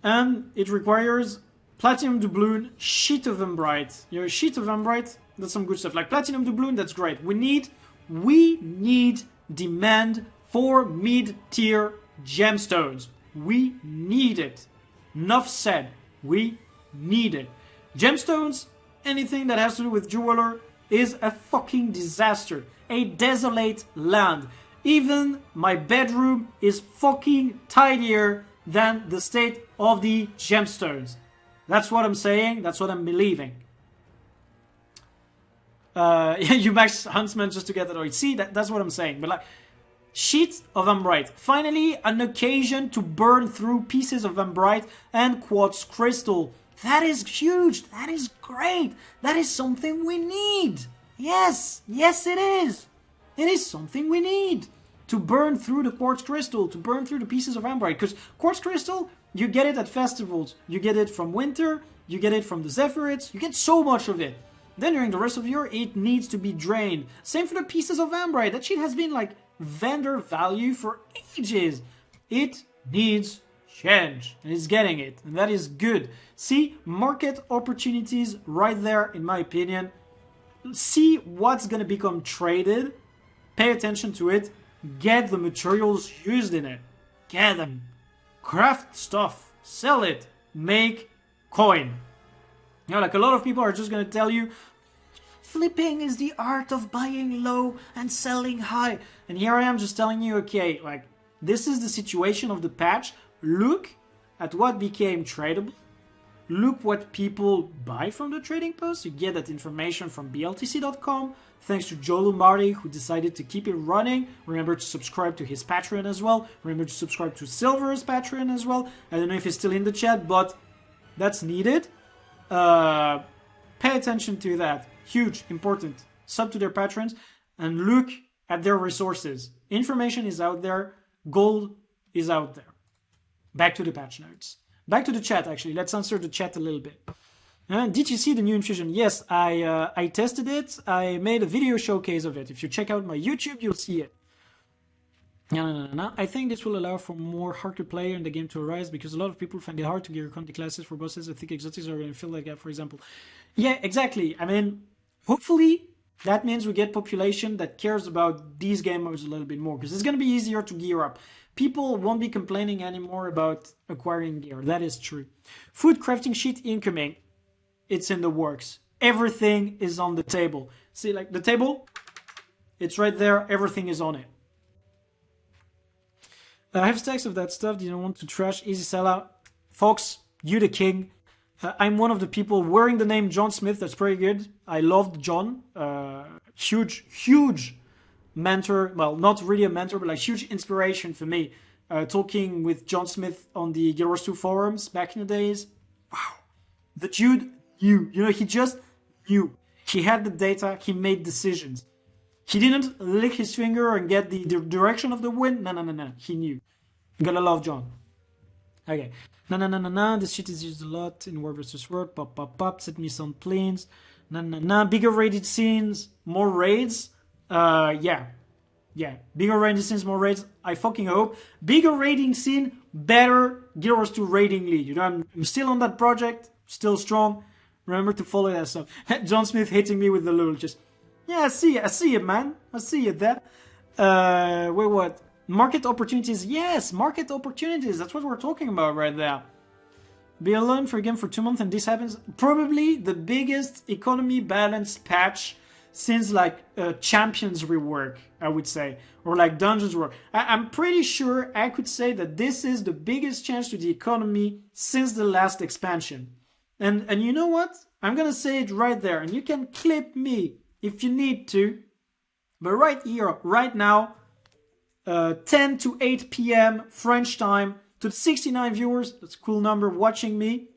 S1: and it requires Platinum doubloon, sheet of Embrite. You know, sheet of Embrite, that's some good stuff. Like platinum doubloon, that's great. We need demand for mid-tier gemstones. We need it. Enough said. We need it. Gemstones, anything that has to do with jeweler, is a fucking disaster. A desolate land. Even my bedroom is fucking tidier than the state of the gemstones. That's what I'm saying. That's what I'm believing. You max Huntsman just to get that. See, that's what I'm saying. But like, sheet of Embrite. Finally, an occasion to burn through pieces of Embrite and quartz crystal. That is huge. That is great. That is something we need. Yes. Yes, it is. It is something we need. To burn through the quartz crystal. To burn through the pieces of Embrite. Because quartz crystal, you get it at festivals. You get it from winter. You get it from the Zephyrits. You get so much of it. Then during the rest of the year, it needs to be drained. Same for the pieces of Embrite. That shit has been like vendor value for ages. It needs change. And it's getting it. And that is good. See, market opportunities right there, in my opinion. See what's going to become traded. Pay attention to it. Get the materials used in it. Get them. Craft stuff. Sell it. Make coin. You know, like a lot of people are just going to tell you, flipping is the art of buying low and selling high. And here I am just telling you, okay, like, this is the situation of the patch. Look at what became tradable. Look what people buy from the trading post. You get that information from bltc.com. Thanks to Joe Lombardi, who decided to keep it running. Remember to subscribe to his Patreon as well. Remember to subscribe to Silver's Patreon as well. I don't know if he's still in the chat, but that's needed. Pay attention to that. Huge, important. Sub to their patrons and look at their resources. Information is out there. Gold is out there. Back to the patch notes. Back to the chat, actually. Let's answer the chat a little bit. Did you see the new infusion? Yes, I tested it. I made a video showcase of it. If you check out my YouTube, you'll see it. No. I think this will allow for more hardcore player in the game to arise because a lot of people find it hard to get content classes for bosses. I think exotics are going to fill that gap, for example. Yeah, exactly. I mean, hopefully that means we get population that cares about these game modes a little bit more because it's going to be easier to gear up. People won't be complaining anymore about acquiring gear. That is true. Food crafting sheet incoming. It's in the works. Everything is on the table. See, like the table, it's right there. Everything is on it. I have stacks of that stuff. Didn't want to trash. Easy sellout. Folks, you the king. I'm one of the people wearing the name John Smith. That's pretty good. I loved John. Huge mentor. Well, not really a mentor, but like huge inspiration for me. Talking with John Smith on the GW2 forums back in the days. Wow. The dude knew. You know, he just knew. He had the data. He made decisions. He didn't lick his finger and get the direction of the wind. No. He knew. Gotta love John. Okay. No. This shit is used a lot in War vs. World. Pop. Set me some planes. No. Bigger raided scenes. More raids. Yeah. Bigger raiding scenes, more raids. I fucking hope. Bigger raiding scene, better GW2 raiding league. You know, I'm still on that project. Still strong. Remember to follow that stuff. John Smith hitting me with the little just... Yeah, I see you, man. I see you there. Wait, what? Market opportunities. Yes, market opportunities. That's what we're talking about right there. Be alone for a game for 2 months and this happens. Probably the biggest economy balanced patch since like Champions rework, I would say. Or like Dungeons rework. I'm pretty sure I could say that this is the biggest change to the economy since the last expansion. And you know what? I'm gonna say it right there. And you can clip me if you need to. But right here, right now, 10 to 8 p.m. French time, to the 69 viewers, that's a cool number watching me.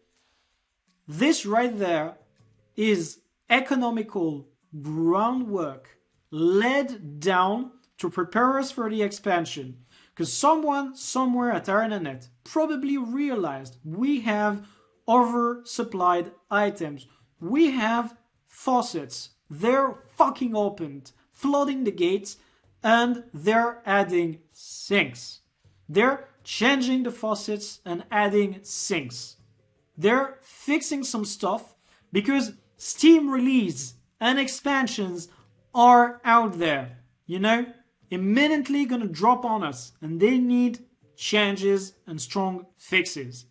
S1: This right there is economical groundwork laid down to prepare us for the expansion. Because someone somewhere at ANet probably realized we have oversupplied items. We have faucets. They're fucking opened, flooding the gates, and they're adding sinks. They're changing the faucets and adding sinks. they're fixing some stuff because Steam release and expansions are out there, you know, imminently gonna drop on us, and they need changes and strong fixes.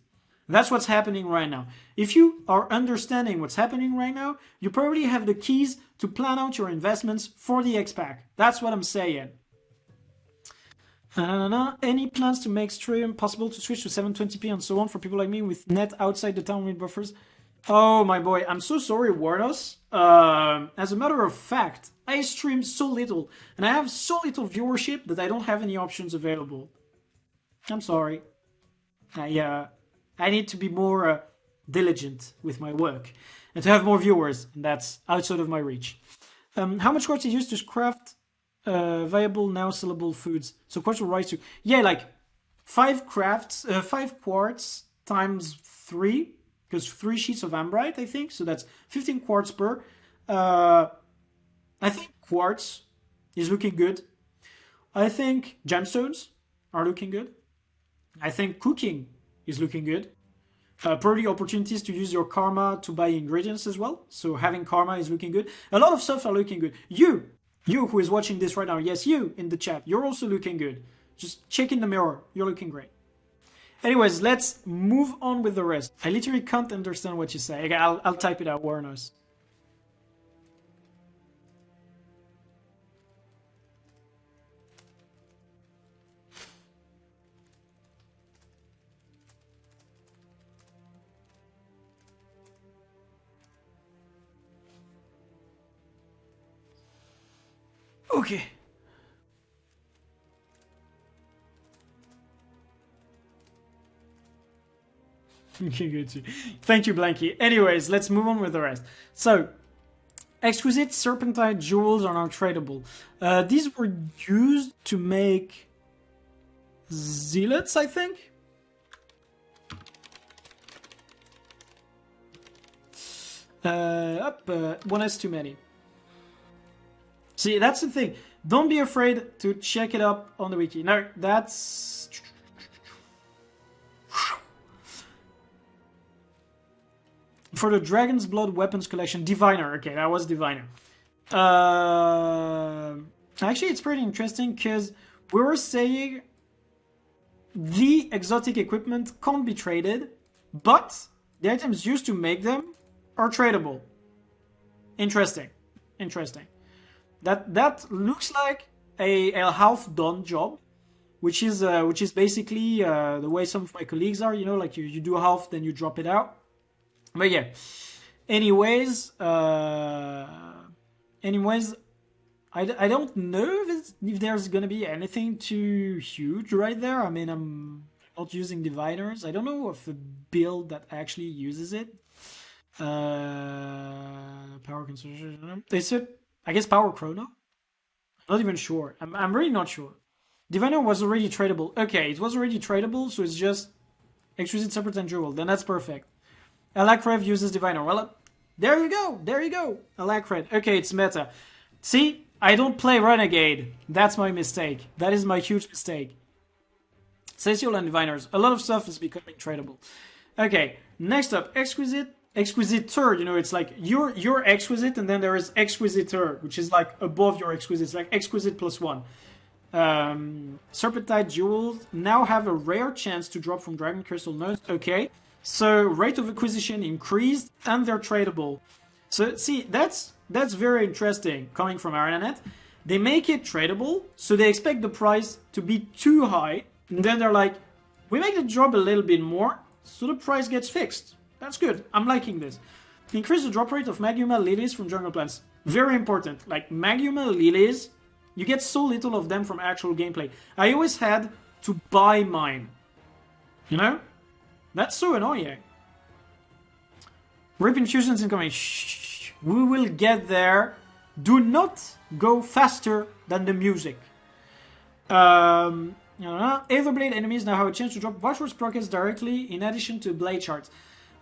S1: That's what's happening right now. If you are understanding what's happening right now, you probably have the keys to plan out your investments for the X-Pack. That's what I'm saying. Any plans to make stream possible to switch to 720p and so on for people like me with net outside the town with buffers? Oh my boy, I'm so sorry, Wardos. As a matter of fact, I stream so little and I have so little viewership that I don't have any options available. I'm sorry. I need to be more diligent with my work and to have more viewers, and that's outside of my reach. How much quartz is used to craft viable now sellable foods? So quartz will rise to, yeah, like 5 quartz times 3, because 3 sheets of ambrite, I think, so that's 15 quartz per. I think quartz is looking good. I think gemstones are looking good. I think cooking is looking good. Probably opportunities to use your karma to buy ingredients as well. So having karma is looking good. A lot of stuff are looking good. You who is watching this right now, yes, you in the chat, you're also looking good. Just check in the mirror. You're looking great. Anyways, let's move on with the rest. I literally can't understand what you say. Okay, I'll type it out, Warnos. Okay. Okay, good too. Thank you, Blanky. Anyways, let's move on with the rest. So, Exquisite Serpentine jewels are now tradable. These were used to make zealots, I think. One has too many. See, that's the thing. Don't be afraid to check it up on the wiki. No, that's... For the Dragon's Blood Weapons Collection, Diviner. Okay, that was Diviner. Actually, it's pretty interesting because we were saying the exotic equipment can't be traded, but the items used to make them are tradable. Interesting. Interesting. That looks like a half done job, which is basically the way some of my colleagues are. You know, like you do half, then you drop it out. But yeah. Anyways, I don't know if there's gonna be anything too huge right there. I mean, I'm not using diviners. I don't know of a build that actually uses it. Power consumption. Is it? I guess Power Chrono? Not even sure. I'm really not sure. Diviner was already tradable. Okay, it was already tradable, so it's just Exquisite Serpentine Jewel. Then that's perfect. Alakrev uses Diviner. Well, there you go. There you go. Alakrev. Okay, it's meta. See, I don't play Renegade. That's my mistake. That is my huge mistake. Celestial and Diviners. A lot of stuff is becoming tradable. Okay, next up, Exquisitor, you know, it's like you're Exquisite, and then there is Exquisitor, which is like above your Exquisite. It's like Exquisite +1. Serpentine jewels now have a rare chance to drop from Dragon Crystal nodes. Okay, so rate of acquisition increased, and they're tradable. So see, that's very interesting coming from ANet. They make it tradable, so they expect the price to be too high, and then they're like, we make it drop a little bit more, so the price gets fixed. That's good. I'm liking this. Increase the drop rate of Maguma lilies from jungle plants. Very important. Like Maguma lilies, you get so little of them from actual gameplay. I always had to buy mine. You know? That's so annoying. Rip infusions incoming. Shh. We will get there. Do not go faster than the music. Aetherblade enemies now have a chance to drop Watchword sprockets directly in addition to blade shards.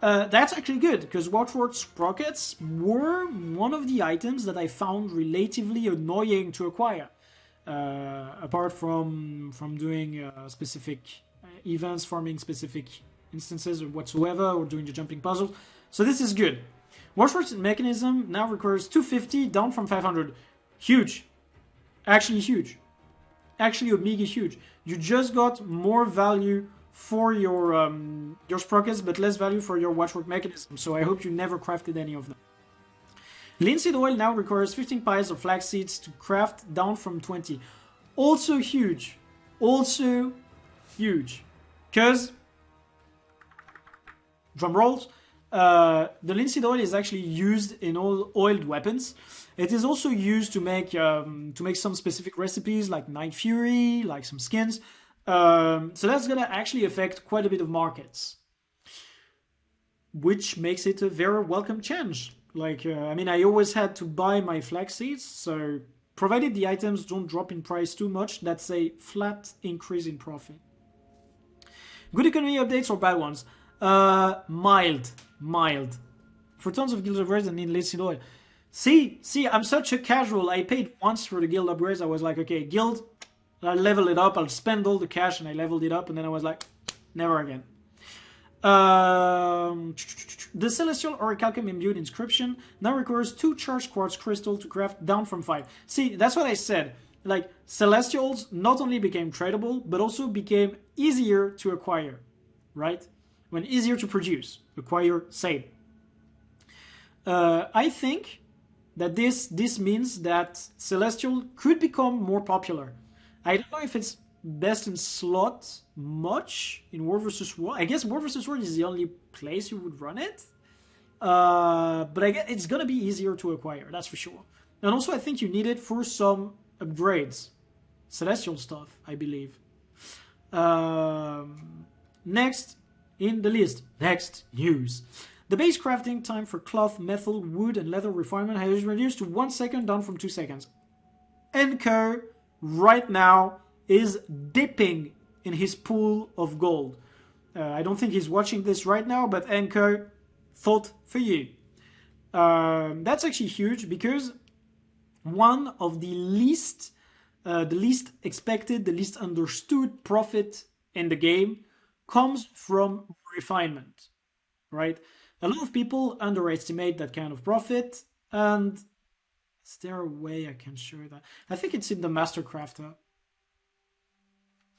S1: That's actually good, because Watchword sprockets were one of the items that I found relatively annoying to acquire. Apart from doing specific events, farming specific instances or whatsoever, or doing the jumping puzzle. So this is good. Watchworks mechanism now requires 250, down from 500. Huge. Actually huge. Actually mega huge. You just got more value for your sprockets, but less value for your watchwork mechanism. So I hope you never crafted any of them. Linseed oil now requires 15 piles of flax seeds to craft, down from 20. Also huge. Also huge. Because, drum rolls, the linseed oil is actually used in all oiled weapons. It is also used to make some specific recipes like Night Fury, like some skins. So that's gonna actually affect quite a bit of markets, which makes it a very welcome change. Like, I mean, I always had to buy my flax seeds, so provided the items don't drop in price too much, that's a flat increase in profit. Good economy updates or bad ones? Mild. For tons of guild upgrades, I need linseed oil. See, I'm such a casual. I paid once for the guild upgrades. I was like, okay, guild, I'll level it up. I'll spend all the cash, and I leveled it up, and then I was like, never again. The Celestial Orichalcum Imbued Inscription now requires 2 charged quartz crystal to craft, down from 5. See, that's what I said. Like, Celestials not only became tradable, but also became easier to acquire, right? When easier to produce, acquire, same. I think that this means that Celestial could become more popular. I don't know if it's best in slot much in War vs. World. I guess War vs. World is the only place you would run it. But I guess it's gonna be easier to acquire, that's for sure. And also I think you need it for some upgrades. Celestial stuff, I believe. Next in the list. Next news. The base crafting time for cloth, metal, wood, and leather refinement has reduced to 1 second, down from 2 seconds. Enco right now is dipping in his pool of gold. I don't think he's watching this right now, but Enco, thought for you. That's actually huge, because one of the least expected, the least understood profit in the game comes from refinement, right? A lot of people underestimate that kind of profit, and is there a way I can show that? I think it's in the Master Crafter.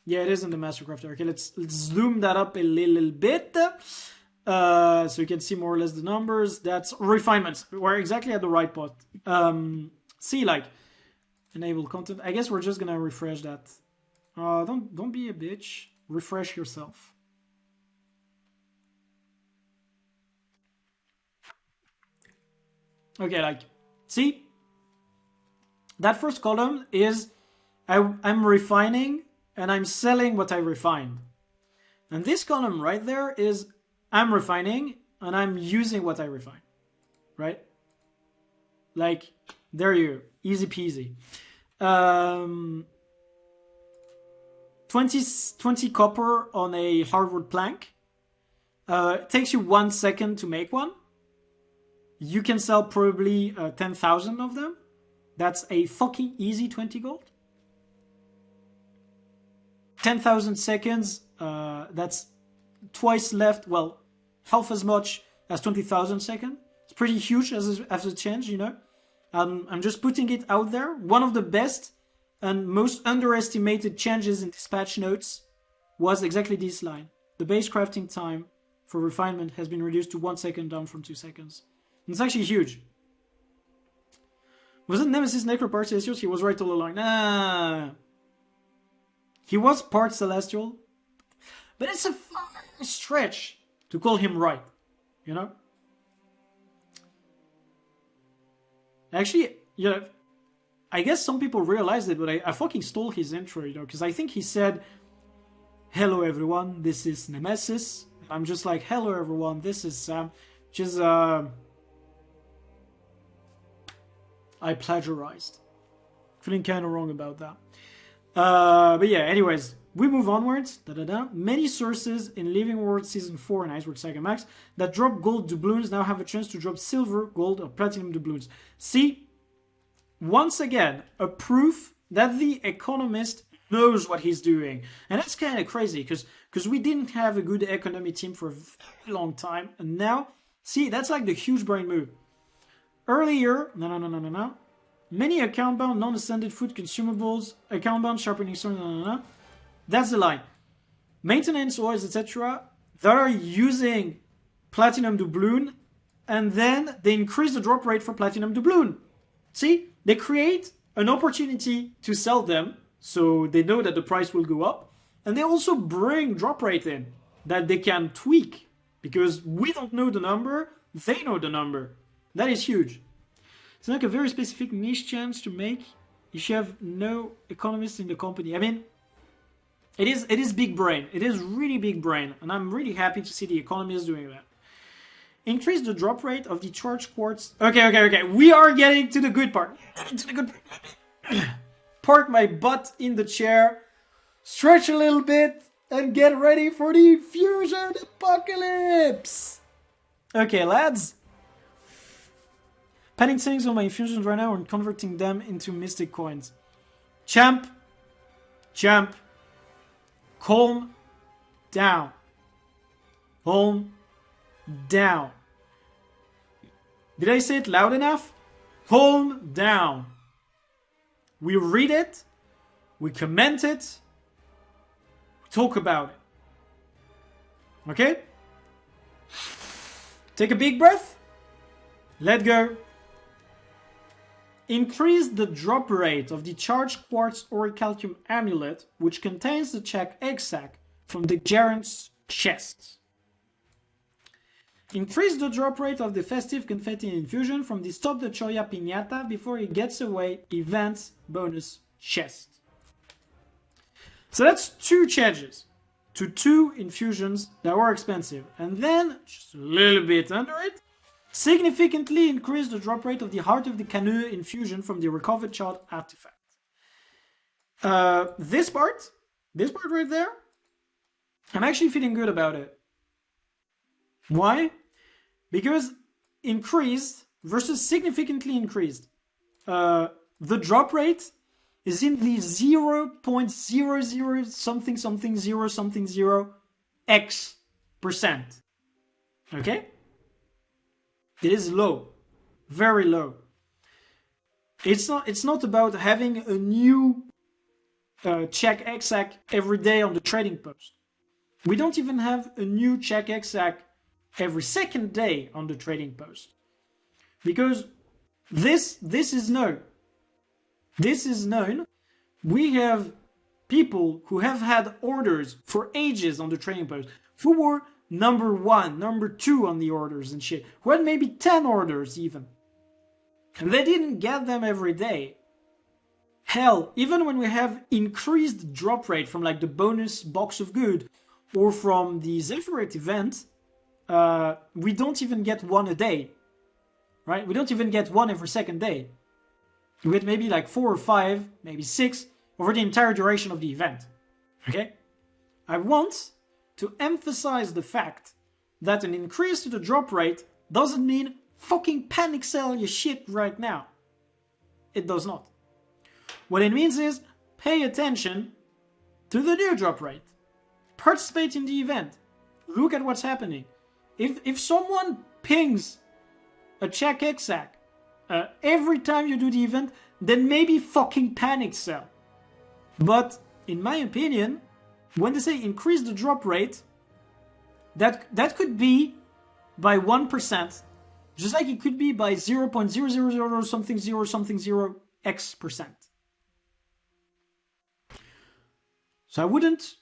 S1: Yeah, it is in the Master Crafter. Okay, let's zoom that up a little bit, so you can see more or less the numbers. That's refinements. We're exactly at the right pot. See, like, enable content. I guess we're just gonna refresh that. Don't be a bitch. Refresh yourself. Okay, like, see? That first column is I'm refining and I'm selling what I refined. And this column right there is I'm refining and I'm using what I refine, right? Like, there you go, easy peasy. 20 copper on a hardwood plank. It takes you 1 second to make one. You can sell probably 10,000 of them. That's a fucking easy 20 gold. 10,000 seconds, that's twice left, well, half as much as 20,000 seconds. It's pretty huge as a change, you know. I'm just putting it out there. One of the best and most underestimated changes in dispatch notes was exactly this line. The base crafting time for refinement has been reduced to 1 second, down from 2 seconds. And it's actually huge. Wasn't Nemesis Necro part Celestial? He was right all along. Nah. He was part Celestial. But it's a fucking stretch to call him right. You know? Actually, yeah, I guess some people realized it, but I fucking stole his intro, you know, because I think he said, "Hello everyone, this is Nemesis." I'm just like, "Hello everyone, this is Sam." Which is, I plagiarized. Feeling kind of wrong about that. But yeah, anyways, we move onwards. Many sources in Living World Season 4 and Iceworld Saga Max that drop gold doubloons now have a chance to drop silver, gold, or platinum doubloons. See, once again, a proof that The Economist knows what he's doing. And that's kind of crazy because we didn't have a good economy team for a very long time. And now, see, that's like the huge brain move. Earlier, no. Many account-bound, non-ascended food consumables, account-bound sharpening stone, no. That's the line. Maintenance oils, etc., that are using platinum doubloon, and then they increase the drop rate for platinum doubloon. See? They create an opportunity to sell them, so they know that the price will go up, and they also bring drop rate in that they can tweak, because we don't know the number, they know the number. That is huge. It's like a very specific niche chance to make if you have no economists in the company. I mean, it is big brain. It is really big brain, and I'm really happy to see the economists doing that. Increase the drop rate of the charged quartz. Okay. We are getting to the good part. Park my butt in the chair, stretch a little bit, and get ready for the fusion apocalypse. Okay, lads. Penning things on my infusions right now and converting them into mystic coins. Champ. Calm down. Calm down. Did I say it loud enough? Calm down. We read it. We comment it. We talk about it. Okay? Take a big breath. Let go. Increase the drop rate of the charged quartz orichalcum amulet, which contains the Czech egg sac from the Gerent's chest. Increase the drop rate of the festive confetti infusion from the Stop the Choya Piñata before he gets away events bonus chest. So that's 2 changes to 2 infusions that were expensive. And then, just a little bit under it, significantly increase the drop rate of the Heart of the Canoe infusion from the recovered child artifact. This part right there, I'm actually feeling good about it. Why? Because increased versus significantly increased. The drop rate is in the 0.00 something 0 X%. Okay? It is low, very low. It's not about having a new Czech exac every day on the trading post. We don't even have a new Czech exac every second day on the trading post, because this is known. This is known. We have people who have had orders for ages on the trading post, who were number 1, number 2 on the orders and shit, who had maybe 10 orders even. And they didn't get them every day. Hell, even when we have increased drop rate from like the bonus box of good or from the Zephyret event, we don't even get 1 a day. Right? We don't even get 1 every second day. We get maybe like 4 or 5, maybe 6 over the entire duration of the event. Okay? I want to emphasize the fact that an increase to the drop rate doesn't mean fucking panic sell your shit right now. It does not. What it means is pay attention to the new drop rate. Participate in the event. Look at what's happening. If someone pings a Czech exac every time you do the event, then maybe fucking panic sell. But in my opinion, when they say increase the drop rate, that could be by 1%, just like it could be by 0.000 something 0 X%. So I wouldn't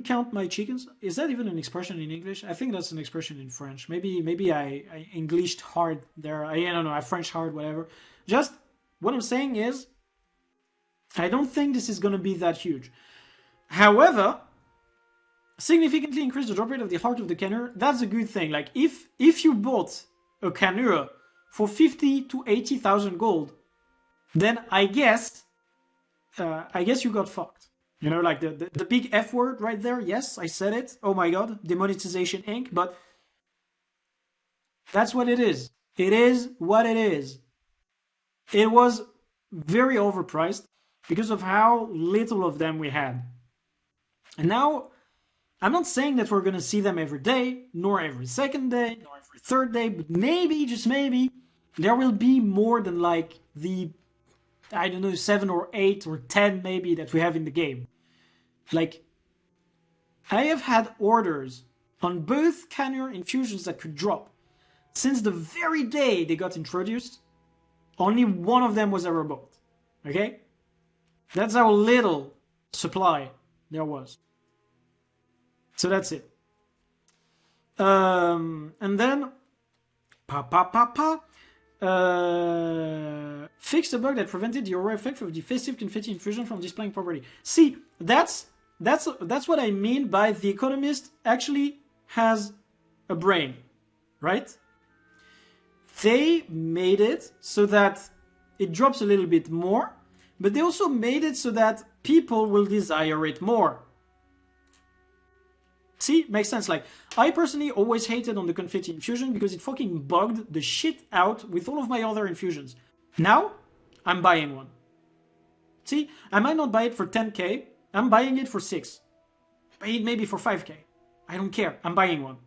S1: count my chickens. Is that even an expression in English? I think that's an expression in French. Maybe I Englished hard there. I don't know. I French hard, whatever. Just what I'm saying is, I don't think this is going to be that huge. However, significantly increase the drop rate of the Heart of the Canoe. That's a good thing. Like if you bought a canoe for 50 to 80,000 gold, then I guess you got fucked. You know, like the big F word right there. Yes, I said it. Oh my god, demonetization Inc. But that's what it is. It is what it is. It was very overpriced. because of how little of them we had. And now, I'm not saying that we're going to see them every day, nor every second day, nor every third day, but maybe, just maybe, there will be more than like the, I don't know, 7 or 8 or 10 maybe that we have in the game. Like, I have had orders on both Canure infusions that could drop. Since the very day they got introduced, only one of them was ever bought. Okay? That's how little supply there was. So that's it. And then, fix the bug that prevented the aura effect of the festive confetti infusion from displaying properly. See, that's what I mean by The Economist actually has a brain, right? They made it so that it drops a little bit more, but they also made it so that people will desire it more. See, makes sense. Like, I personally always hated on the confetti infusion because it fucking bugged the shit out with all of my other infusions. Now, I'm buying one. See, I might not buy it for 10k, I'm buying it for 6. Buy it maybe for 5k. I don't care, I'm buying one.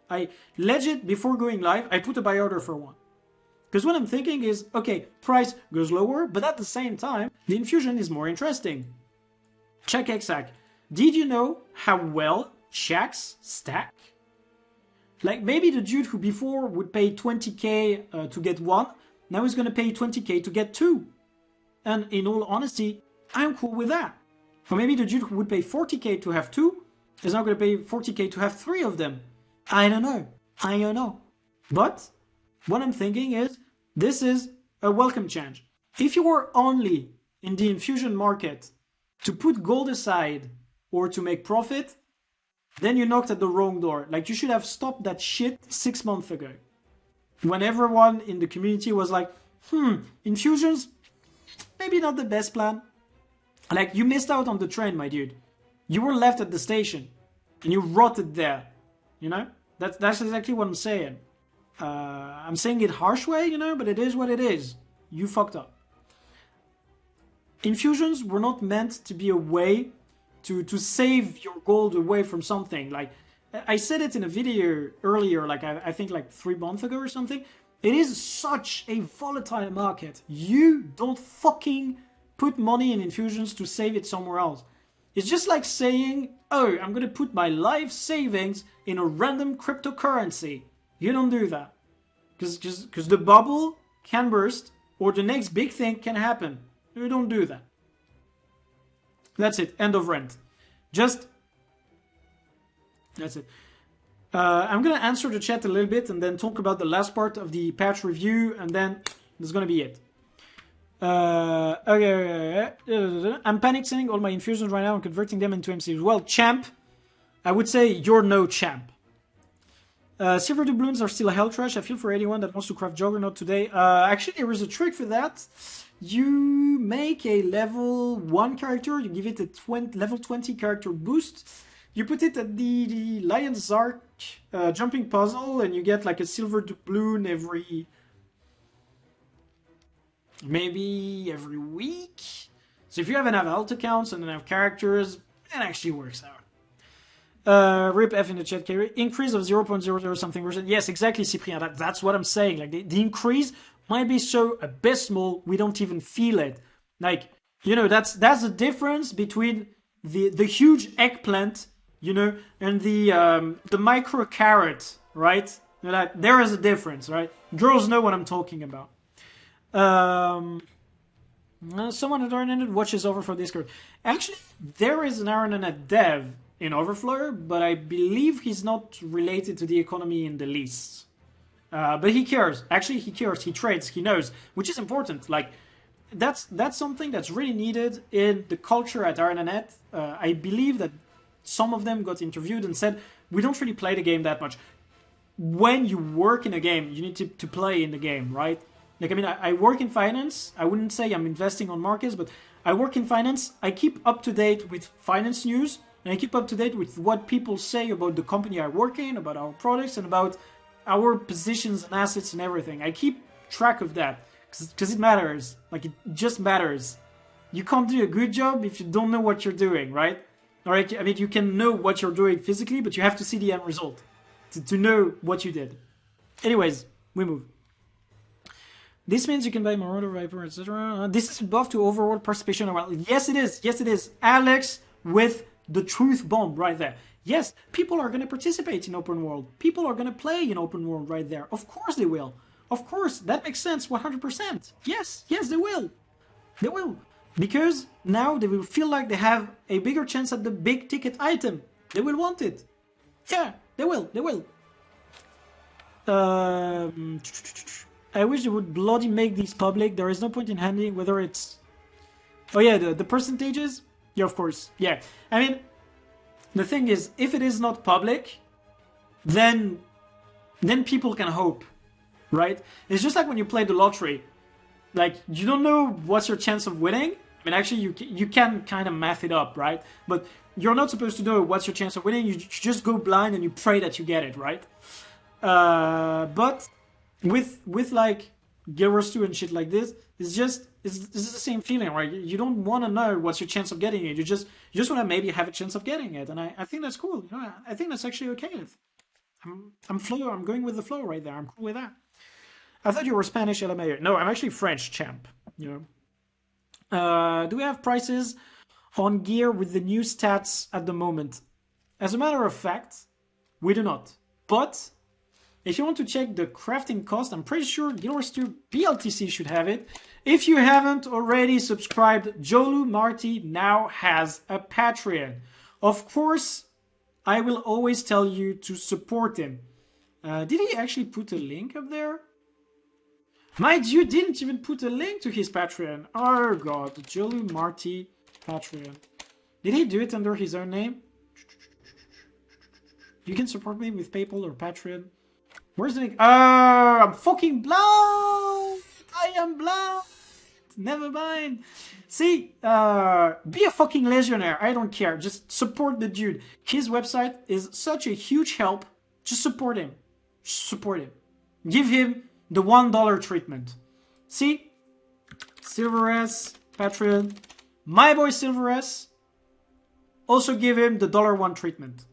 S1: I legit, before going live, I put a buy order for one. Because what I'm thinking is, okay, price goes lower, but at the same time, the infusion is more interesting. Check Exact. Did you know how well shacks stack? Like, maybe the dude who before would pay 20k to get one, now he's gonna pay 20k to get two. And in all honesty, I'm cool with that. Or maybe the dude who would pay 40k to have two is now gonna pay 40k to have 3 of them. I don't know. But what I'm thinking is, this is a welcome change. If you were only in the infusion market to put gold aside or to make profit, then you knocked at the wrong door. Like, you should have stopped that shit 6 months ago. When everyone in the community was like, infusions, maybe not the best plan. Like, you missed out on the train, my dude. You were left at the station and you rotted there. You know? That's exactly what I'm saying. I'm saying it harsh way, you know, but it is what it is. You fucked up. Infusions were not meant to be a way to save your gold away from something. Like, I said it in a video earlier, like I think like 3 months ago or something. It is such a volatile market. You don't fucking put money in infusions to save it somewhere else. It's just like saying, oh, I'm gonna put my life savings in a random cryptocurrency. You don't do that. Because the bubble can burst, or the next big thing can happen. You don't do that. That's it. End of rant. That's it. I'm going to answer the chat a little bit and then talk about the last part of the patch review, and then that's going to be it. Okay. I'm panic selling all my infusions right now and converting them into MCs. Well, champ, I would say you're no champ. Silver doubloons are still a hell trash. I feel for anyone that wants to craft Juggernaut today. Actually, there is a trick for that. You make a level 1 character, you give it a level 20 character boost. You put it at the Lion's Arc jumping puzzle, and you get like a silver doubloon maybe every week. So if you have enough alt accounts and enough characters, it actually works out. Rip F in the chat, increase of 0.00 something percent. Yes, exactly, Cyprien. That's what I'm saying. Like, the increase might be so abysmal we don't even feel it. Like, you know, that's the difference between the huge eggplant, you know, and the micro carrot, right? You know, there is a difference, right? Girls know what I'm talking about. Someone at ANet watches over for Discord. Actually, there is an ANet dev in Overflow, but I believe he's not related to the economy in the least. But he cares. Actually, he cares. He trades. He knows, which is important. Like, that's something that's really needed in the culture at ANet. I believe that some of them got interviewed and said, we don't really play the game that much. When you work in a game, you need to play in the game, right? Like, I mean, I work in finance. I wouldn't say I'm investing on markets, but I work in finance. I keep up to date with finance news, and I keep up to date with what people say about the company I work in, about our products, and about our positions and assets and everything. I keep track of that because it matters. Like, it just matters. you can't do a good job if you don't know what you're doing, right? All right, I mean, you can know what you're doing physically, but you have to see the end result to know what you did. Anyways, we move. This means you can buy Marauder, Viper, etc. This is a buff to overall participation. Well, yes, it is. Yes, it is. Alex with the truth bomb right there. Yes, people are going to participate in open world. People are going to play in open world right there. Of course they will. Of course, that makes sense 100%. Yes, they will. They will. Because now they will feel like they have a bigger chance at the big ticket item. They will want it. Yeah, they will. They will. I wish they would bloody make these public. There is no point in handling whether it's... Oh yeah, the percentages? Yeah, of course. Yeah. I mean, the thing is, if it is not public, then people can hope, right? It's just like when you play the lottery. Like, you don't know what's your chance of winning. I mean, actually, you can kind of math it up, right? But you're not supposed to know what's your chance of winning. You just go blind and you pray that you get it, right? But with like Guild Wars 2 and shit like this, it's the same feeling, right? You don't want to know what's your chance of getting it. You just want to maybe have a chance of getting it, and I think that's cool. You know, I think that's actually okay. I'm going with the flow right there. I'm cool with that. I thought you were Spanish, LMAO. No, I'm actually French, champ. You know. Do we have prices on gear with the new stats at the moment? As a matter of fact, we do not. But if you want to check the crafting cost, I'm pretty sure Guild Wars 2 BLTC should have it. If you haven't already subscribed, Jolu Marty now has a Patreon. Of course, I will always tell you to support him. Did he actually put a link up there? My dude didn't even put a link to his Patreon. Oh god, Jolu Marty Patreon. Did he do it under his own name? You can support me with PayPal or Patreon. Where's the link? Oh, I'm fucking blind! I am blind! Never mind. See, be a fucking legionnaire. I don't care. Just support the dude. His website is such a huge help. Just support him. Just support him. Give him the $1 treatment. See? Silver S, Patreon. My boy Silver S. Also give him the $1 treatment.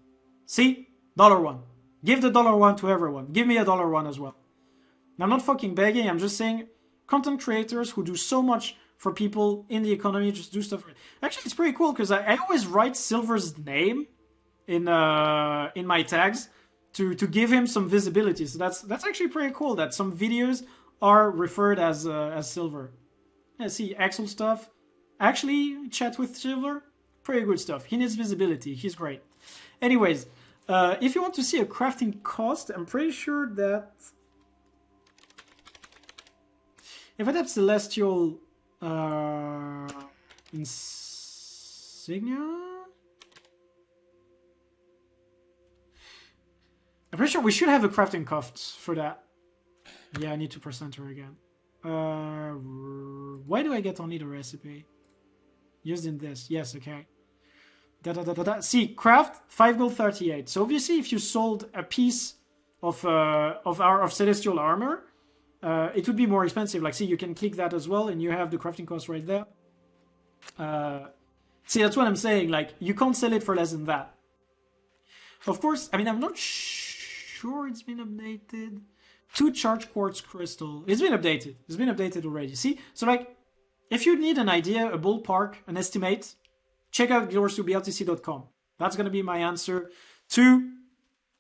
S1: See? $1. Give the $1 to everyone. Give me a $1 as well. I'm not fucking begging. I'm just saying content creators who do so much for people in the economy just do stuff. Actually, it's pretty cool because I always write Silver's name in my tags to give him some visibility. So that's actually pretty cool that some videos are referred as Silver. Yeah, see, Axel stuff. Actually, chat with Silver. Pretty good stuff. He needs visibility. He's great. Anyways, if you want to see a crafting cost, I'm pretty sure that if I have Celestial Insignia, I'm pretty sure we should have a crafting cost for that. Yeah, I need to percent her again. Why do I get only the recipe? Used in this. Yes, okay. See, craft 5 gold 38. So obviously, if you sold a piece of celestial armor, it would be more expensive. Like, see, you can click that as well, and you have the crafting cost right there. See, that's what I'm saying. Like, you can't sell it for less than that. Of course, I mean, I'm not sure it's been updated. 2 charge quartz crystal. It's been updated. It's been updated already. See, so like, if you need an idea, a ballpark, an estimate, check out guildwars2bltc.com. That's gonna be my answer to...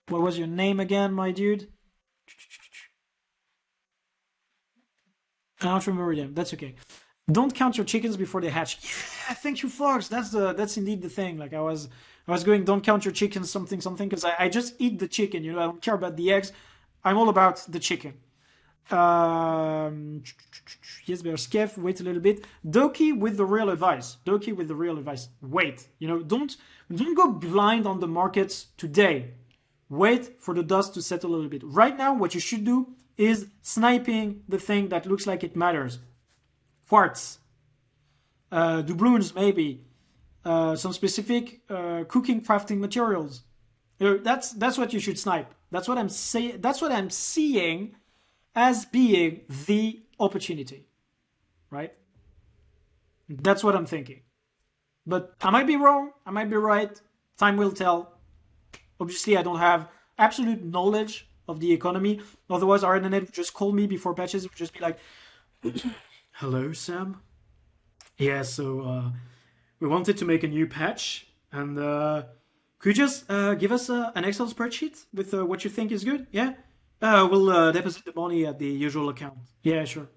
S1: What was your name again, my dude? I don't remember them. That's okay. Don't count your chickens before they hatch. Yeah, thank you, Fox. That's indeed the thing. Like I was going, don't count your chickens, something, because I just eat the chicken. You know, I don't care about the eggs. I'm all about the chicken. Yes, bear Skev, wait a little bit. Doki with the real advice. Doki with the real advice. Wait. You know, don't go blind on the markets today. Wait for the dust to settle a little bit. Right now, what you should do is sniping the thing that looks like it matters. Quartz. Doubloons, maybe. Some specific cooking crafting materials. You know, that's what you should snipe. That's what I'm saying. That's what I'm seeing as being the opportunity, right? That's what I'm thinking. But I might be wrong, I might be right. Time will tell. Obviously, I don't have absolute knowledge of the economy. Otherwise, our ANet would just call me before patches. It would just be like, hello, Sam. Yeah, so we wanted to make a new patch. And could you just give us an Excel spreadsheet with what you think is good? Yeah? We'll deposit the money at the usual account. Yeah, sure.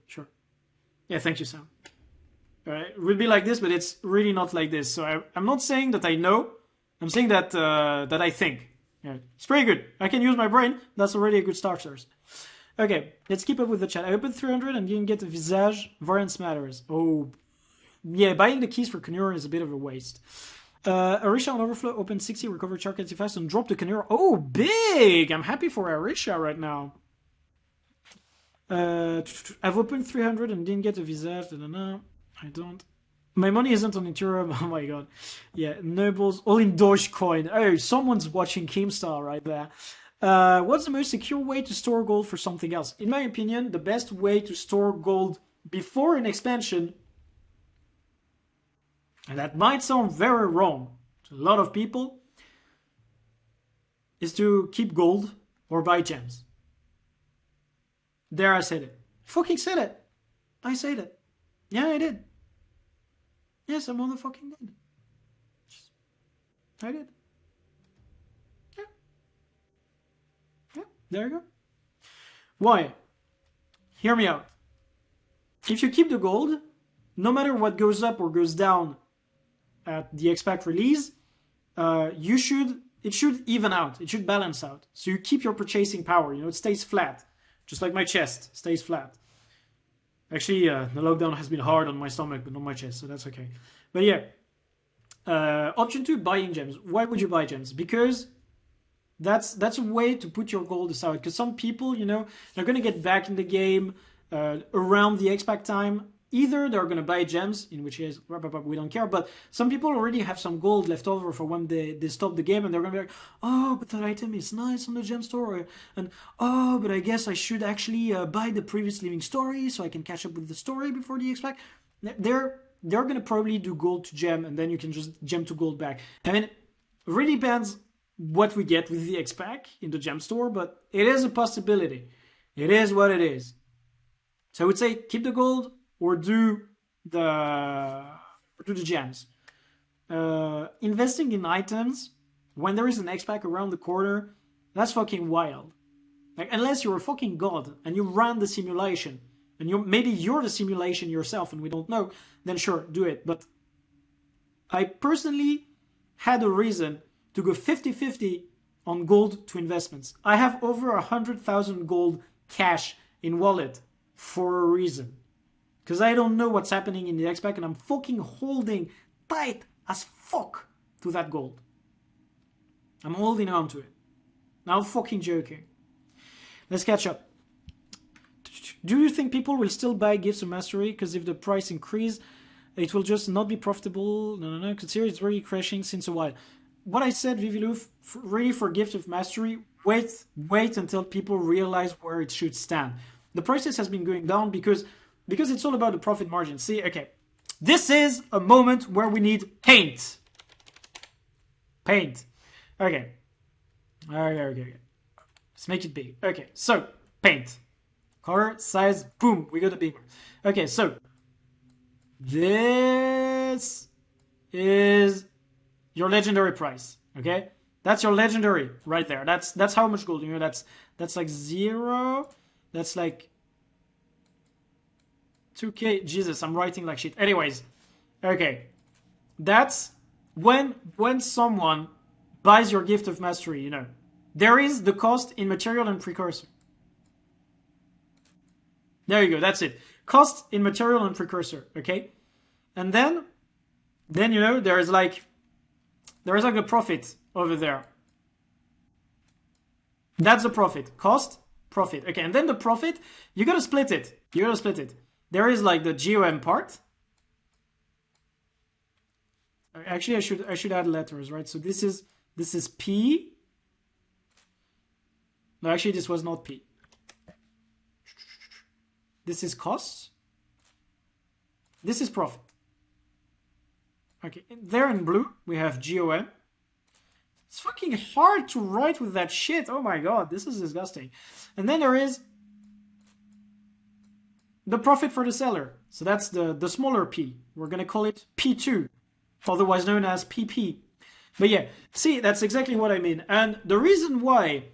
S1: Yeah, thank you, Sam. It would be like this, but it's really not like this. So I'm not saying that I know. I'm saying that that I think. Yeah, it's pretty good. I can use my brain. That's already a good start, sirs. Okay, let's keep up with the chat. I opened 300 and didn't get a Visage. Variance matters. Oh, yeah, buying the keys for Canura is a bit of a waste. Arisha on Overflow opened 60, recovered Shark 85, and dropped the Canura. Oh, big! I'm happy for Arisha right now. I've opened 300 and didn't get a Visage. I don't. My money isn't on Ethereum. Oh my god. Yeah, Nobles, all in Dogecoin. Oh, someone's watching Keemstar right there. What's the most secure way to store gold for something else? In my opinion, the best way to store gold before an expansion, and that might sound very wrong to a lot of people, is to keep gold or buy gems. There, I said it. Fucking said it. I said it. Yeah, I did. Yes, I motherfucking did. I did. Yeah, there you go. Why? Hear me out. If you keep the gold, no matter what goes up or goes down at the expact release, it should even out. It should balance out. So you keep your purchasing power. You know, it stays flat. Just like my chest stays flat. Actually, the lockdown has been hard on my stomach, but not my chest, so that's okay. But yeah, option 2, buying gems. Why would you buy gems? Because that's a way to put your gold aside. Because some people, you know, they're going to get back in the game around the expact time. Either they're going to buy gems, in which case we don't care, but some people already have some gold left over for when they stop the game, and they're going to be like, oh, but that item is nice on the gem store, and oh, but I guess I should actually buy the previous living story so I can catch up with the story before the expact. They're going to probably do gold to gem, and then you can just gem to gold back. I mean, it really depends what we get with the expact in the gem store, but it is a possibility. It is what it is. So I would say keep the gold, or do the gems. Investing in items when there is an X-Pack around the corner, that's fucking wild. Like, unless you're a fucking god and you run the simulation, and maybe you're the simulation yourself and we don't know, then sure, do it. But I personally had a reason to go 50-50 on gold to investments. I have over 100,000 gold cash in wallet for a reason. Because I don't know what's happening in the X-Pack, and I'm fucking holding tight as fuck to that gold. I'm holding on to it. Now I'm fucking joking. Let's catch up. Do you think people will still buy Gifts of Mastery? Because if the price increase, it will just not be profitable? No. Consider it's really crashing since a while. What I said, Viviloof, really for Gift of Mastery, wait until people realize where it should stand. The prices has been going down because it's all about the profit margin. See, okay. This is a moment where we need paint. Paint. Okay. Okay. Let's make it big. Okay, so, paint. Color, size, boom, we got a big one. Okay, so, this is your legendary price, okay? That's your legendary right there. That's how much gold, you know, that's like 0. That's like 2k. Jesus, I'm writing like shit. Anyways, okay. That's when someone buys your Gift of Mastery, you know. There is the cost in material and precursor. There you go, that's it. Cost in material and precursor, okay? And then you know, there is like a profit over there. That's the profit. Cost, profit. Okay, and then the profit, you gotta split it. There is like the GOM part. Actually, I should add letters, right? So this is P. No, actually, this was not P. This is cost. This is profit. Okay, there in blue, we have GOM. It's fucking hard to write with that shit. Oh my god, this is disgusting. And then there is the profit for the seller. So that's the smaller p. We're going to call it P2, otherwise known as PP. But yeah, see, that's exactly what I mean. And the reason why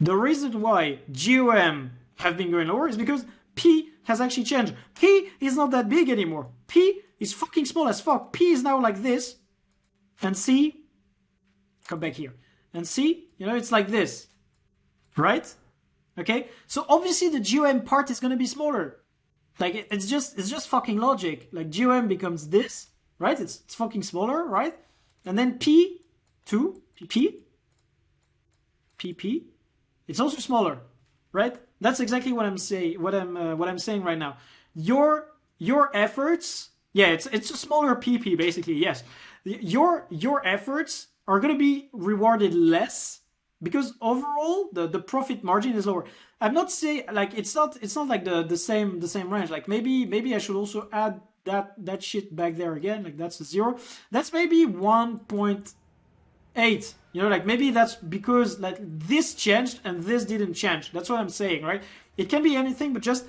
S1: GOM have been going lower is because P has actually changed. P is not that big anymore. P is fucking small as fuck. P is now like this. And C, come back here. And C, you know, it's like this. Right? Okay? So obviously the GOM part is going to be smaller. Like, it's just fucking logic. Like, GOM becomes this, right? It's fucking smaller, right? And then P2, PP, it's also smaller, right? That's exactly what I'm saying. What I'm saying right now. Your efforts, yeah, it's a smaller PP basically. Yes, your efforts are gonna be rewarded less because overall the profit margin is lower. I'm not saying like it's not like the same range. Like maybe I should also add that shit back there again. Like that's a 0. That's maybe 1.8. You know, like maybe that's because like this changed and this didn't change. That's what I'm saying, right? It can be anything, but just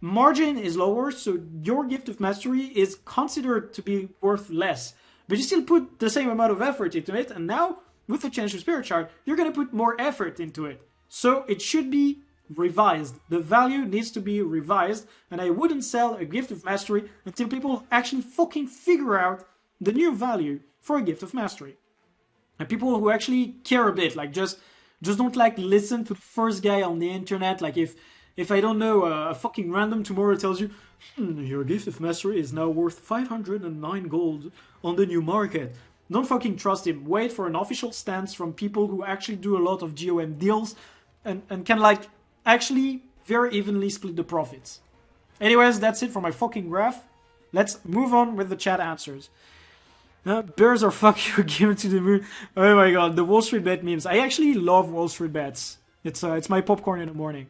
S1: margin is lower, so your gift of mastery is considered to be worth less. But you still put the same amount of effort into it, and now with the change to spirit shard, you're gonna put more effort into it. So it should be revised. The value needs to be revised, and I wouldn't sell a gift of mastery until people actually fucking figure out the new value for a gift of mastery. And people who actually care a bit, like just don't like listen to the first guy on the internet. Like if I don't know, a fucking random tomorrow tells you, your gift of mastery is now worth 509 gold on the new market. Don't fucking trust him. Wait for an official stance from people who actually do a lot of GOM deals and can like actually very evenly split the profits. Anyways, that's it for my fucking graph. Let's move on with the chat answers. Bears are fuck you, given to the moon. Oh my god, the Wall Street bet memes. I actually love Wall Street bets. It's my popcorn in the morning.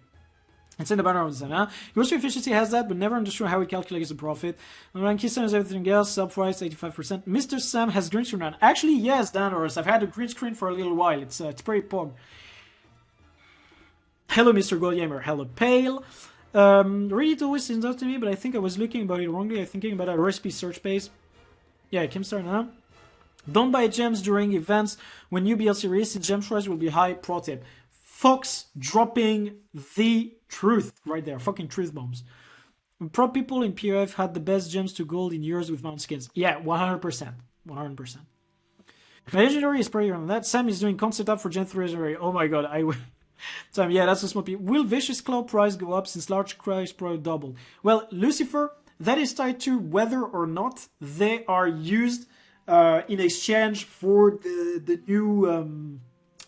S1: It's in the banner of the sun, huh? Wall Street efficiency has that, but never understood how it calculates the profit. And Keystone is everything else, sub price 85%. Mr. Sam has green screen on. Actually, yes, Danorus. I've had a green screen for a little while. It's pretty pog. Hello, Mr. Goldgamer. Hello, Pale. Really, it always seems out to me, but I think I was looking about it wrongly. I'm thinking about a recipe search base. Yeah, Kimstar now. Don't buy gems during events when new BLC releases. Gem price will be high. Pro tip. Fox dropping the truth right there. Fucking truth bombs. Pro people in POF had the best gems to gold in years with mount skins. Yeah, 100%. 100%. My legendary is pretty on that. Sam is doing concept up for Gen 3 legendary. Oh my god, I will. Sam, yeah, that's a small people. Will Vicious Claw price go up since large price pro doubled? Well, Lucifer, that is tied to whether or not they are used in exchange for the new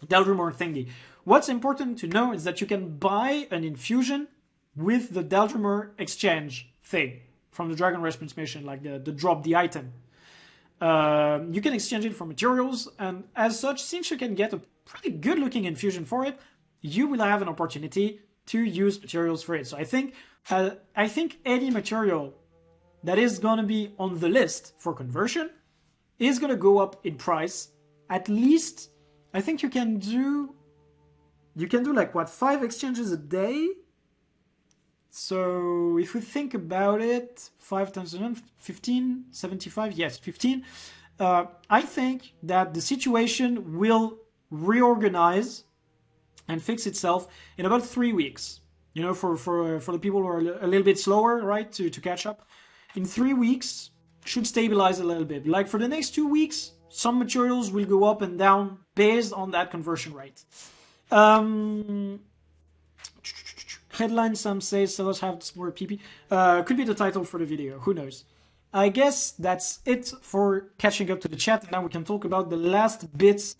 S1: Daldrimor thingy. What's important to know is that you can buy an infusion with the Daldrimor exchange thing from the Dragon Response mission, like the drop, the item. You can exchange it for materials, and as such, since you can get a pretty good looking infusion for it, you will have an opportunity to use materials for it. So I think any material that is going to be on the list for conversion is going to go up in price. At least, I think you can do like, what, 5 exchanges a day? So if we think about it, 5 times 15, 75, yes, 15. I think that the situation will reorganize and fix itself in about 3 weeks. You know, for the people who are a little bit slower, right, to catch up. In 3 weeks, should stabilize a little bit. Like for the next 2 weeks, some materials will go up and down based on that conversion rate. Headline, some say sellers have more PP. Could be the title for the video, who knows. I guess that's it for catching up to the chat. Now we can talk about the last bits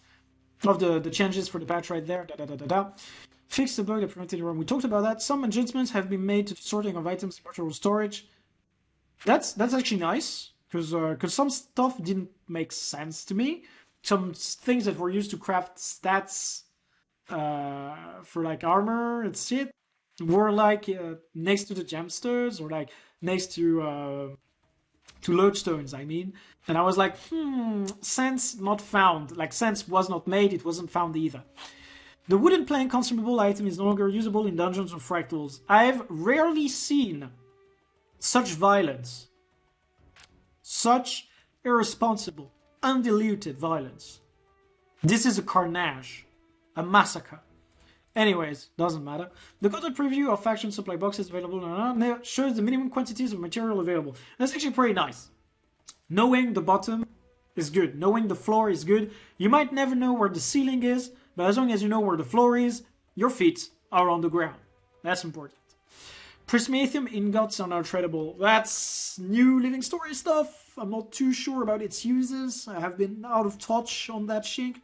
S1: of the changes for the patch right there. Fix the bug that prevented the ROM. We talked about that. Some adjustments have been made to the sorting of items in virtual storage. That's actually nice, because some stuff didn't make sense to me. Some things that were used to craft stats for like armor and shit were like next to the gemstones, or like next to to lodestones, I mean. And I was like, sense not found. Like, sense was not made, it wasn't found either. The wooden plank consumable item is no longer usable in dungeons or fractals. I've rarely seen such violence. Such irresponsible, undiluted violence. This is a carnage. A massacre. Anyways, doesn't matter. The content preview of faction supply boxes available shows the minimum quantities of material available. That's actually pretty nice. Knowing the bottom is good. Knowing the floor is good. You might never know where the ceiling is, but as long as you know where the floor is, your feet are on the ground. That's important. Prismathum ingots are now tradable. That's new Living Story stuff. I'm not too sure about its uses. I have been out of touch on that shit.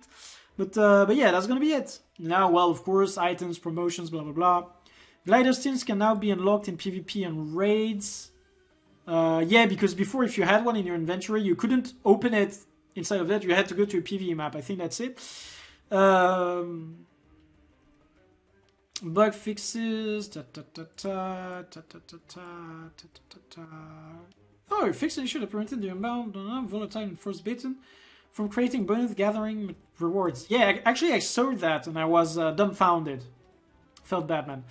S1: But yeah, that's gonna be it. Now, well, of course, items, promotions, blah, blah, blah. Glider skins can now be unlocked in PvP and raids. Yeah, because before, if you had one in your inventory, you couldn't open it inside of that. You had to go to a PvE map. I think that's it. Bug fixes. Oh, fixing should have prevented the amount volatile and frostbitten from creating bonus gathering rewards. Yeah, actually I saw that and I was dumbfounded. Felt bad, man.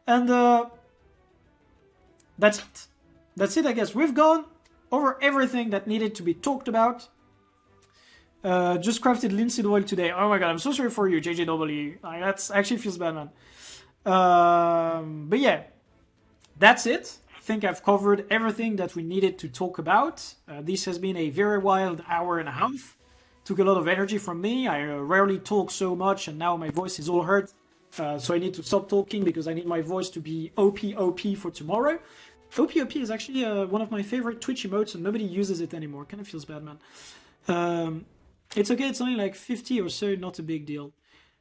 S1: And that's it. That's it, I guess. We've gone over everything that needed to be talked about. Just crafted linseed oil today. Oh my god, I'm so sorry for you, JJW. That actually feels bad, man. But yeah, that's it. I think I've covered everything that we needed to talk about. This has been a very wild hour and a half. Took a lot of energy from me. I rarely talk so much and now my voice is all hurt. So I need to stop talking because I need my voice to be OP for tomorrow. OP is actually one of my favorite Twitch emotes and nobody uses it anymore. Kind of feels bad, man. It's okay, it's only like 50 or so, not a big deal.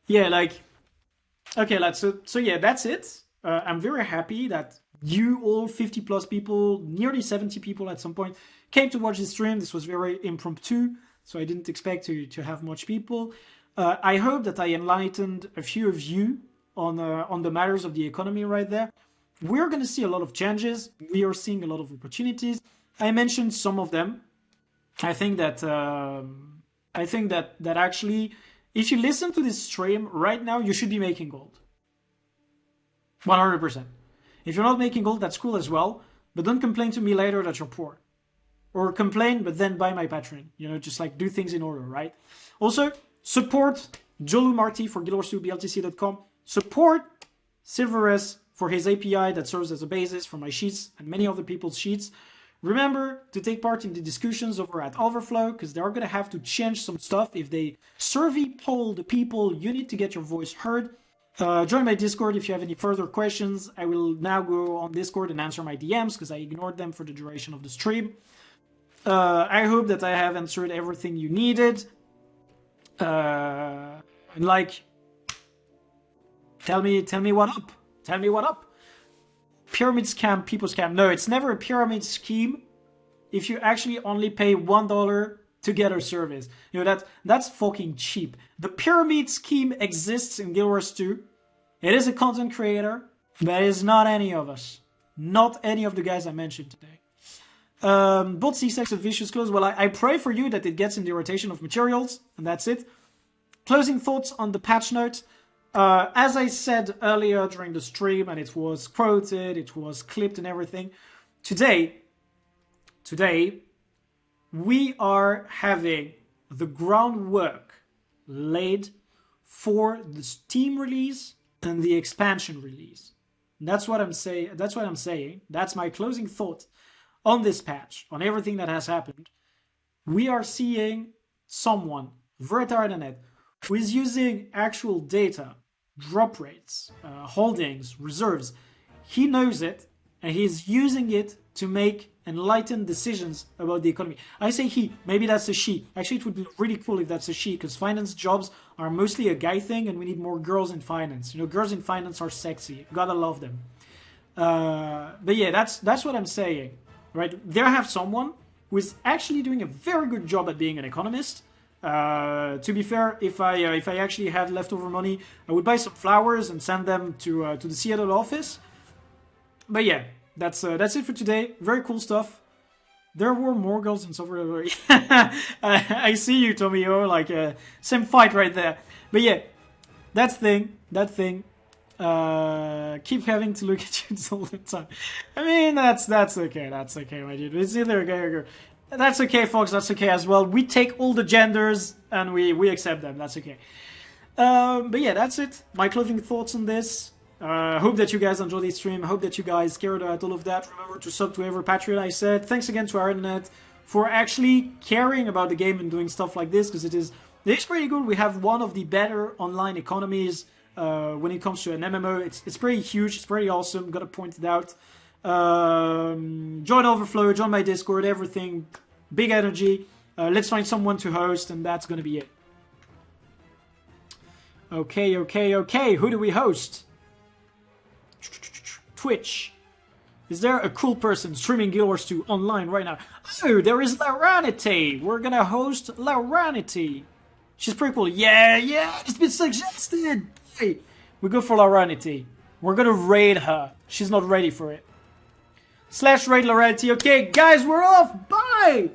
S1: Yeah, like... Okay, lads, so yeah, that's it. I'm very happy that you all 50 plus people, nearly 70 people at some point, came to watch this stream. This was very impromptu, so I didn't expect to have much people. I hope that I enlightened a few of you on the matters of the economy right there. We're going to see a lot of changes. We are seeing a lot of opportunities. I mentioned some of them. I think that actually, if you listen to this stream right now, you should be making gold. 100%. If you're not making gold, that's cool as well. But don't complain to me later that you're poor. Or complain, but then buy my Patreon. You know, just like do things in order, right? Also, support Jolu Marty for GW2BLTC.com. Support Silveres for his API that serves as a basis for my sheets and many other people's sheets. Remember to take part in the discussions over at Overflow, because they are going to have to change some stuff. If they survey poll the people, you need to get your voice heard. Join my Discord if you have any further questions. I will now go on Discord and answer my DMs, because I ignored them for the duration of the stream. I hope that I have answered everything you needed. Like, tell me what up. Tell me what up. Pyramid scam, people scam. No, it's never a pyramid scheme if you actually only pay $1 to get a service. You know, that's fucking cheap. The pyramid scheme exists in Guild Wars 2. It is a content creator, but it is not any of us. Not any of the guys I mentioned today. Both C6 of Vicious Close. Well, I pray for you that it gets in the rotation of materials, and that's it. Closing thoughts on the patch note. As I said earlier during the stream, and it was quoted, it was clipped and everything, today, we are having the groundwork laid for the Steam release and the expansion release. That's what I'm saying. That's my closing thought on this patch, on everything that has happened. We are seeing someone, ANet, who is using actual data, drop rates, holdings, reserves. He knows it, and he's using it to make enlightened decisions about the economy. I say he, maybe that's a she. Actually, it would be really cool if that's a she, because finance jobs are mostly a guy thing, and we need more girls in finance. You know, girls in finance are sexy. Gotta love them. But yeah, that's what I'm saying, right? There I have someone who is actually doing a very good job at being an economist. To be fair, if I actually had leftover money, I would buy some flowers and send them to the Seattle office. But yeah, that's it for today. Very cool stuff. There were more girls in software. I see you, Tomio. Like same fight right there. But yeah, that thing. Keep having to look at you all the time. I mean, that's okay. That's okay, my dude. It's either okay or that's okay, folks. That's okay as well. We take all the genders and we accept them. That's okay. But yeah, that's it. My closing thoughts on this. Hope that you guys enjoyed this stream. Hope that you guys cared about all of that. Remember to sub to every Patreon I said. Thanks again to ANet for actually caring about the game and doing stuff like this, because it is pretty good. We have one of the better online economies when it comes to an MMO. It's pretty huge. It's pretty awesome. Gotta point it out. Join Overflow. Join my Discord. Everything. Big energy. Let's find someone to host, and that's gonna be it. Okay. Who do we host? Twitch. Is there a cool person streaming Guild Wars 2 online right now? Oh, there is Lauranity. We're gonna host Lauranity. She's pretty cool. Yeah, it's been suggested. Hey, we go for Lauranity. We're gonna raid her. She's not ready for it. /raid Lauranity. Okay, guys, we're off. Bye.